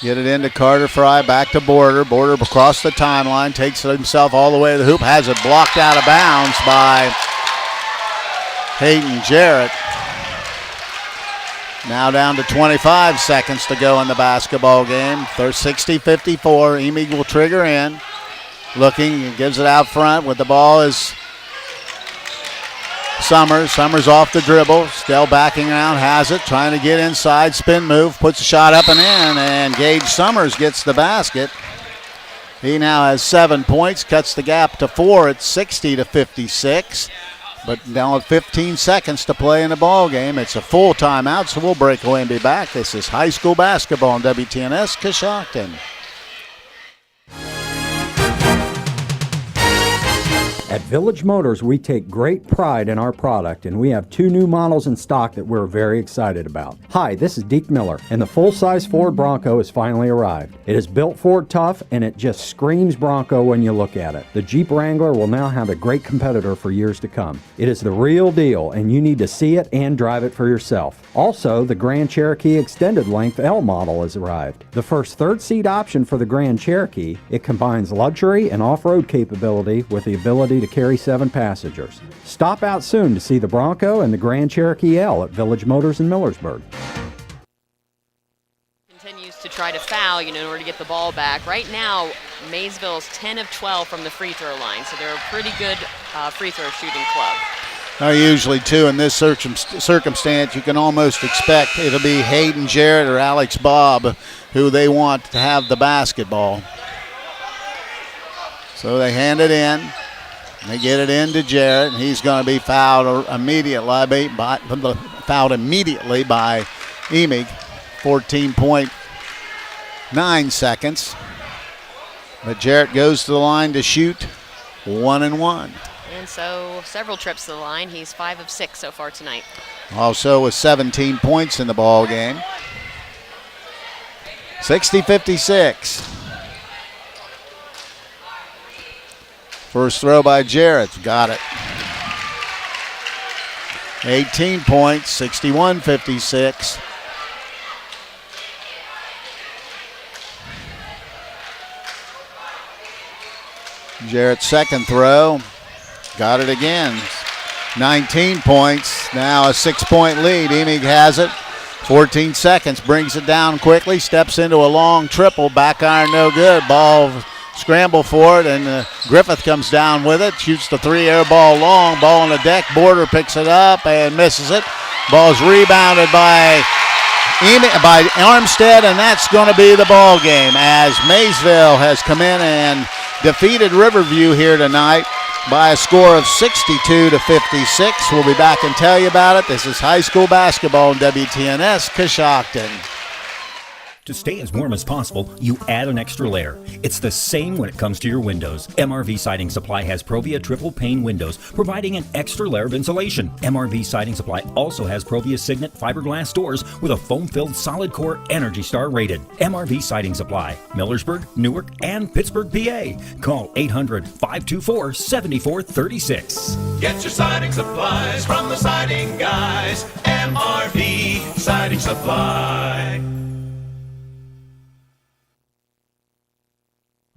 Get it into Carter Fry, back to Border. Border across the timeline, takes it himself all the way to the hoop, has it blocked out of bounds by Hayden Jarrett. Now down to 25 seconds to go in the basketball game. 60-54. Emig will trigger in. Looking, gives it out front with the ball is Summers. Summers off the dribble. Still backing around, has it. Trying to get inside. Spin move. Puts a shot up and in. And Gage Summers gets the basket. He now has 7 points. Cuts the gap to 4 at 60-56. But now at 15 seconds to play in the ball game. It's a full timeout, so we'll break away and be back. This is high school basketball on WTNS Coshocton. At Village Motors, we take great pride in our product, and we have 2 new models in stock that we're very excited about. Hi, this is Deke Miller, and the full-size Ford Bronco has finally arrived. It is built Ford tough, and it just screams Bronco when you look at it. The Jeep Wrangler will now have a great competitor for years to come. It is the real deal, and you need to see it and drive it for yourself. Also, the Grand Cherokee Extended Length L model has arrived. The first third-seat option for the Grand Cherokee, it combines luxury and off-road capability with the ability to carry 7 passengers. Stop out soon to see the Bronco and the Grand Cherokee L at Village Motors in Millersburg. Continues to try to foul, in order to get the ball back. Right now, Maysville's 10 of 12 from the free throw line, so they're a pretty good free throw shooting club. Usually, too, in this circumstance, you can almost expect it'll be Hayden Jarrett or Alex Bob who they want to have the basketball. So they hand it in. They get it into Jarrett, and he's going to be fouled immediately by Emig. 14.9 seconds. But Jarrett goes to the line to shoot 1 and 1. And so several trips to the line. He's 5 of 6 so far tonight. Also with 17 points in the ball game. 60-56. First throw by Jarrett. Got it. 18 points, 61-56. Jarrett's second throw. Got it again. 19 points. Now a 6-point lead. Emig has it. 14 seconds. Brings it down quickly. Steps into a long triple. Back iron no good. Ball scramble for it, and Griffith comes down with it. Shoots the 3-air ball long. Ball on the deck. Border picks it up and misses it. Ball's rebounded by Armstead, and that's going to be the ball game as Maysville has come in and defeated Riverview here tonight by a score of 62-56. We'll be back and tell you about it. This is high school basketball on WTNS Coshocton. To stay as warm as possible, you add an extra layer. It's the same when it comes to your windows. MRV Siding Supply has Provia triple pane windows, providing an extra layer of insulation. MRV Siding Supply also has Provia Signet fiberglass doors with a foam-filled solid core Energy Star rated. MRV Siding Supply, Millersburg, Newark, and Pittsburgh, PA. Call 800-524-7436. Get your siding supplies from the siding guys. MRV Siding Supply.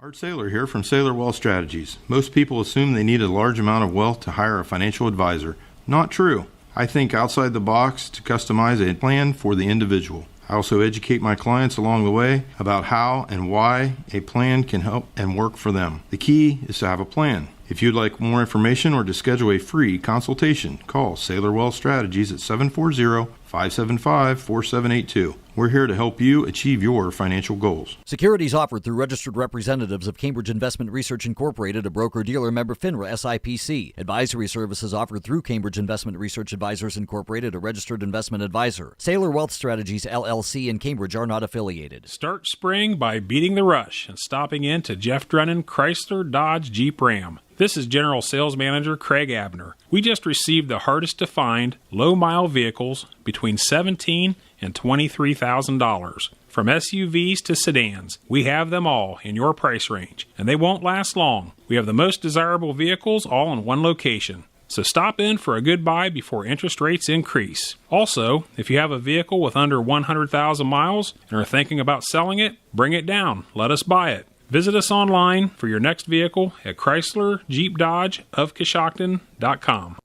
Art Saylor here from Saylor Wealth Strategies. Most people assume they need a large amount of wealth to hire a financial advisor. Not true. I think outside the box to customize a plan for the individual. I also educate my clients along the way about how and why a plan can help and work for them. The key is to have a plan. If you'd like more information or to schedule a free consultation, call Saylor Wealth Strategies at 740-575-4782. We're here to help you achieve your financial goals. Securities offered through registered representatives of Cambridge Investment Research Incorporated, a broker-dealer member FINRA SIPC. Advisory services offered through Cambridge Investment Research Advisors Incorporated, a registered investment advisor. Saylor Wealth Strategies LLC and Cambridge are not affiliated. Start spring by beating the rush and stopping in to Jeff Drennan Chrysler Dodge Jeep Ram. This is General Sales Manager Craig Abner. We just received the hardest to find low-mile vehicles between $17,000 and $23,000. From SUVs to sedans, we have them all in your price range, and they won't last long. We have the most desirable vehicles all in one location. So stop in for a good buy before interest rates increase. Also, if you have a vehicle with under 100,000 miles and are thinking about selling it, bring it down. Let us buy it. Visit us online for your next vehicle at Chrysler Jeep Dodge of Coshocton.com.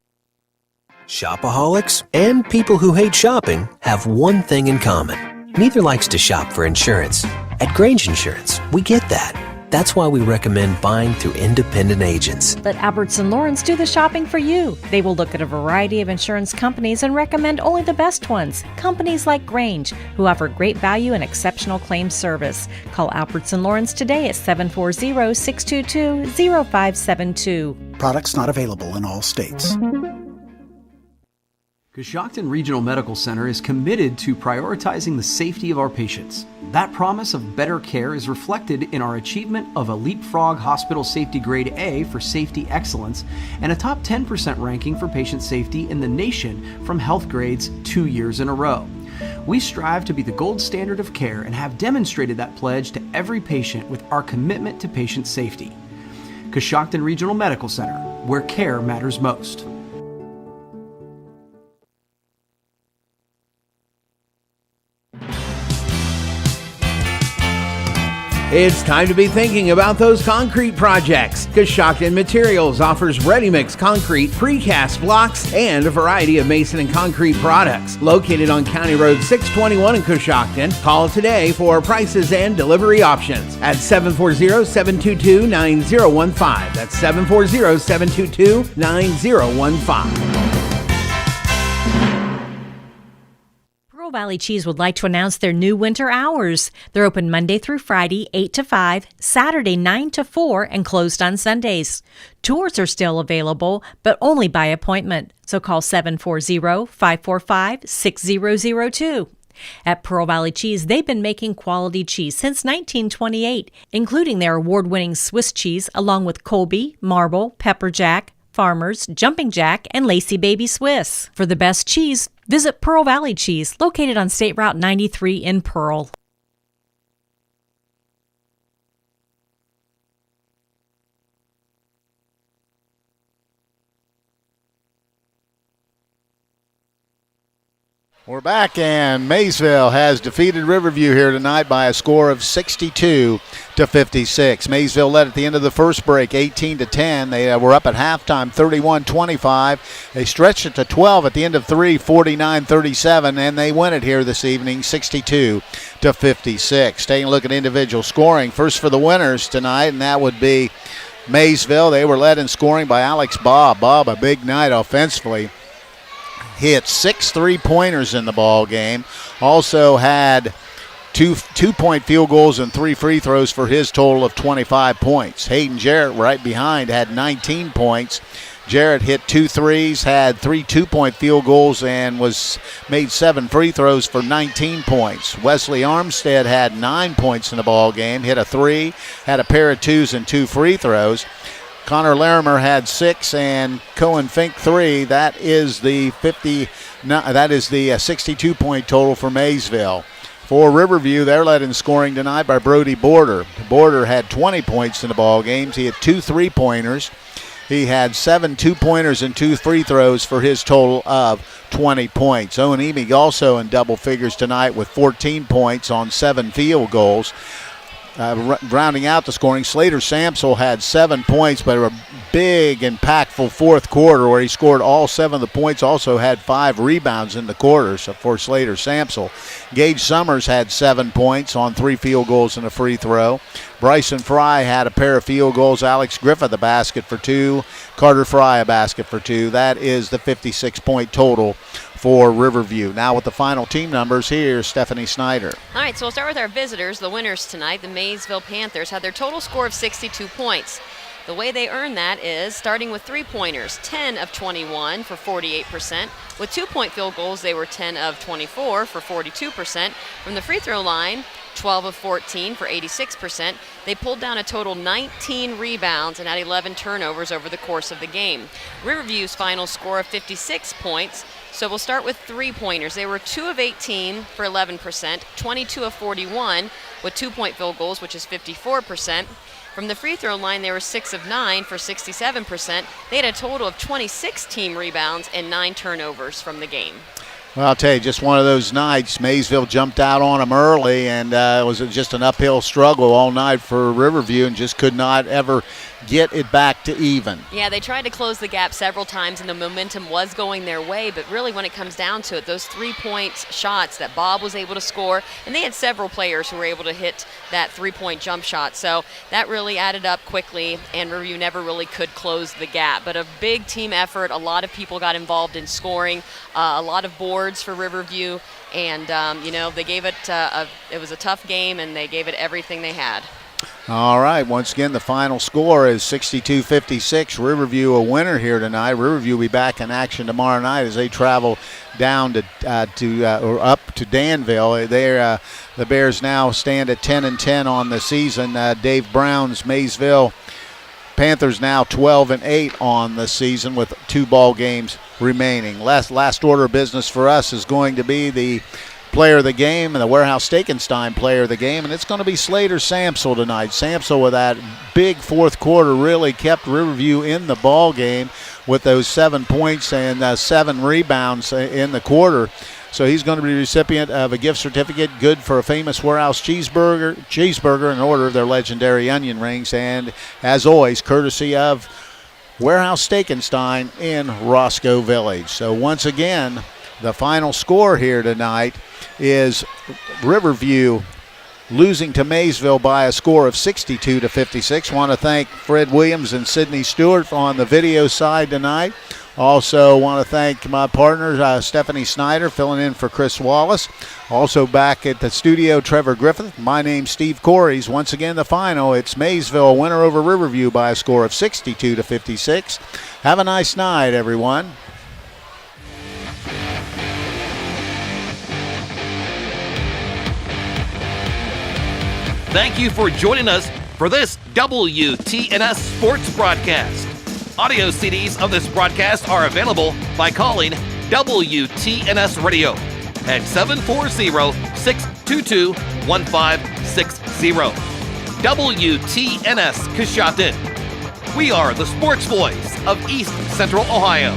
Shopaholics and people who hate shopping have one thing in common. Neither likes to shop for insurance. At Grange Insurance, we get that. That's why we recommend buying through independent agents. Let Albertson Lawrence do the shopping for you. They will look at a variety of insurance companies and recommend only the best ones. Companies like Grange, who offer great value and exceptional claims service. Call Albertson Lawrence today at 740-622-0572. Products not available in all states. Coshocton Regional Medical Center is committed to prioritizing the safety of our patients. That promise of better care is reflected in our achievement of a Leapfrog Hospital Safety Grade A for safety excellence and a top 10% ranking for patient safety in the nation from Health Grades 2 years in a row. We strive to be the gold standard of care and have demonstrated that pledge to every patient with our commitment to patient safety. Coshocton Regional Medical Center, where care matters most. It's time to be thinking about those concrete projects. Coshocton Materials offers ready-mix concrete, precast blocks, and a variety of mason and concrete products. Located on County Road 621 in Coshocton, call today for prices and delivery options at 740-722-9015. That's 740-722-9015. Pearl Valley Cheese would like to announce their new winter hours. They're open Monday through Friday, 8 to 5, Saturday, 9 to 4, and closed on Sundays. Tours are still available, but only by appointment. So call 740-545-6002. At Pearl Valley Cheese, they've been making quality cheese since 1928, including their award-winning Swiss cheese, along with Colby, Marble, Pepper Jack, Farmers, Jumping Jack, and Lacey Baby Swiss. For the best cheese, visit Pearl Valley Cheese, located on State Route 93 in Pearl. We're back, and Maysville has defeated Riverview here tonight by a score of 62-56. Maysville led at the end of the first break, 18-10. They were up at halftime, 31-25. They stretched it to 12 at the end of 3, 49-37, and they win it here this evening, 62-56. Taking a look at individual scoring, first for the winners tonight, and that would be Maysville. They were led in scoring by Alex Bob. Bob, a big night offensively. Hit 6 3-pointers in the ball game. Also had two-point field goals and 3 free throws for his total of 25 points. Hayden Jarrett right behind had 19 points. Jarrett hit 2 threes, had 3 two-point field goals, and made 7 free throws for 19 points. Wesley Armstead had 9 points in the ball game, hit a 3, had a pair of 2s and 2 free throws. Connor Larimer had 6 and Cohen Fink 3. That is the 62-point total for Maysville. For Riverview, they're led in scoring tonight by Brody Border. Border had 20 points in the ball games. He had 2 3-pointers. He had 7 two-pointers and 2 free throws for his total of 20 points. Owen Emig also in double figures tonight with 14 points on 7 field goals. Rounding out the scoring, Slater Samsel had 7 points, but a big, impactful fourth quarter where he scored all 7 of the points, also had 5 rebounds in the quarter for Slater Samsel. Gage Summers had 7 points on 3 field goals and a free throw. Bryson Fry had a pair of field goals. Alex Griffith a basket for 2. Carter Fry a basket for 2. That is the 56-point total for Riverview. Now with the final team numbers, here's Stephanie Snyder. All right, so we'll start with our visitors. The winners tonight, the Maysville Panthers, had their total score of 62 points. The way they earned that is starting with 3-pointers, 10 of 21 for 48%. With 2-point field goals, they were 10 of 24 for 42%. From the free throw line, 12 of 14 for 86%. They pulled down a total 19 rebounds and had 11 turnovers over the course of the game. Riverview's final score of 56 points. So we'll start with 3-pointers. They were 2 of 18 for 11%, 22 of 41 with 2-point field goals, which is 54%. From the free throw line, they were 6 of 9 for 67%. They had a total of 26 team rebounds and 9 turnovers from the game. Well, I'll tell you, just one of those nights. Maysville jumped out on them early, and it was just an uphill struggle all night for Riverview and just could not ever get it back to even. Yeah, they tried to close the gap several times, and the momentum was going their way, but really when it comes down to it, those 3-point shots that Bob was able to score, and they had several players who were able to hit that 3-point jump shot, so that really added up quickly, and Riverview never really could close the gap. But a big team effort, a lot of people got involved in scoring, a lot of boards for Riverview, and they gave it it was a tough game, and they gave it everything they had. All right, once again, the final score is 62-56. Riverview a winner here tonight. Riverview will be back in action tomorrow night as they travel down or up to Danville. The Bears now stand at 10-10 on the season. Dave Brown's Maysville Panthers now 12-8 on the season with 2 ball games remaining. Last order of business for us is going to be the player of the game and the Warehouse Stekenstein player of the game, and it's going to be Slater Samsel tonight. Samsel with that big fourth quarter really kept Riverview in the ball game with those 7 points and 7 rebounds in the quarter. So he's going to be the recipient of a gift certificate good for a famous Warehouse cheeseburger in order of their legendary onion rings, and as always, courtesy of Warehouse Stekenstein in Roscoe Village. So once again, the final score here tonight is Riverview losing to Maysville by a score of 62-56. Want to thank Fred Williams and Sydney Stewart on the video side tonight. Also want to thank my partner, Stephanie Snyder, filling in for Chris Wallace. Also back at the studio, Trevor Griffith. My name's Steve Corries. Once again, the final, it's Maysville winner over Riverview by a score of 62-56. Have a nice night, everyone. Thank you for joining us for this WTNS Sports broadcast. Audio CDs of this broadcast are available by calling WTNS Radio at 740-622-1560. WTNS Coshocton. We are the sports voice of East Central Ohio.